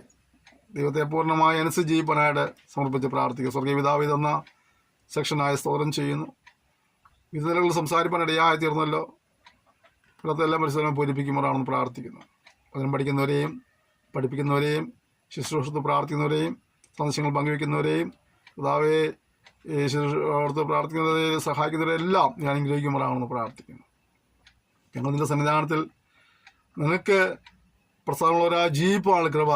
ദൈവത്തെ പൂർണ്ണമായി അനുസരിച്ച് ജീവിക്കാനായിട്ട് സമർപ്പിച്ച് പ്രാർത്ഥിക്കുക. സ്വർഗീയ പിതാവേ തന്ന സെക്ഷനായി സ്തോത്രം ചെയ്യുന്നു. വിവിധ നിലകളിൽ സംസാരിപ്പാനിടയായി തീർന്നല്ലോ. ഇവിടുത്തെല്ലാം പരിശോധന പൂരിപ്പിക്കുമ്പോഴാണെന്ന് പ്രാർത്ഥിക്കുന്നു. അതിനും പഠിക്കുന്നവരെയും പഠിപ്പിക്കുന്നവരെയും ശുശ്രൂഷത്ത് പ്രാർത്ഥിക്കുന്നവരെയും സന്ദേശങ്ങൾ പങ്കുവയ്ക്കുന്നവരെയും പിതാവേ ഓർത്ത് പ്രാർത്ഥിക്കുന്നവരെയും സഹായിക്കുന്നവരെല്ലാം ഞാൻ അനുഗ്രഹിക്കുമ്പോഴാണെന്ന് പ്രാർത്ഥിക്കുന്നു. ഞങ്ങൾ നിന്റെ സന്നിധാനത്തിൽ നിനക്ക് പ്രസാദമുള്ളവരാ ജീവിപ്പാണ് കൃപ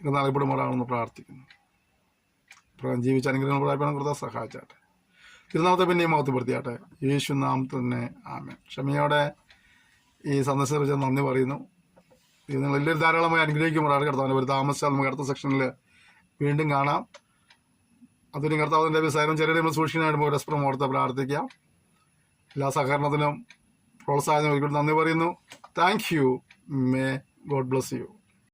എന്ന് അറിയപ്പെടുമ്പോഴാണെന്ന് പ്രാർത്ഥിക്കുന്നു. ജീവിച്ച അനുഗ്രഹങ്ങൾ പ്രാപിക്കണം കൃത സഹായിച്ചാട്ടെ. തിരുനാമത്തെ പിന്നെയും മഹത്വപ്പെടുത്തിയാട്ടെ. യേശു നാം തന്നെ ആമേൻ. ക്ഷമയോടെ ഈ സന്ദേശത്തെ കുറിച്ച് നന്ദി പറയുന്നു. ഇത് നിങ്ങൾ എല്ലാവരും ധാരാളമായി അനുഗ്രഹിക്കുമ്പോഴാണ് കർത്താവിൻ്റെ ഒരു താമസിച്ചാൽ നമുക്ക് അടുത്ത സെക്ഷനിൽ വീണ്ടും കാണാം. അതിന് കർത്താവിൻ്റെ വിസാരം ചെറിയ സൂക്ഷിക്കാനായിട്ട് പരസ്പരം ഓർത്ത് പ്രാർത്ഥിക്കാം. എല്ലാ സഹകരണത്തിനും പ്രോത്സാഹനം ഒരിക്കലും നന്ദി പറയുന്നു. Thank you. May God bless you.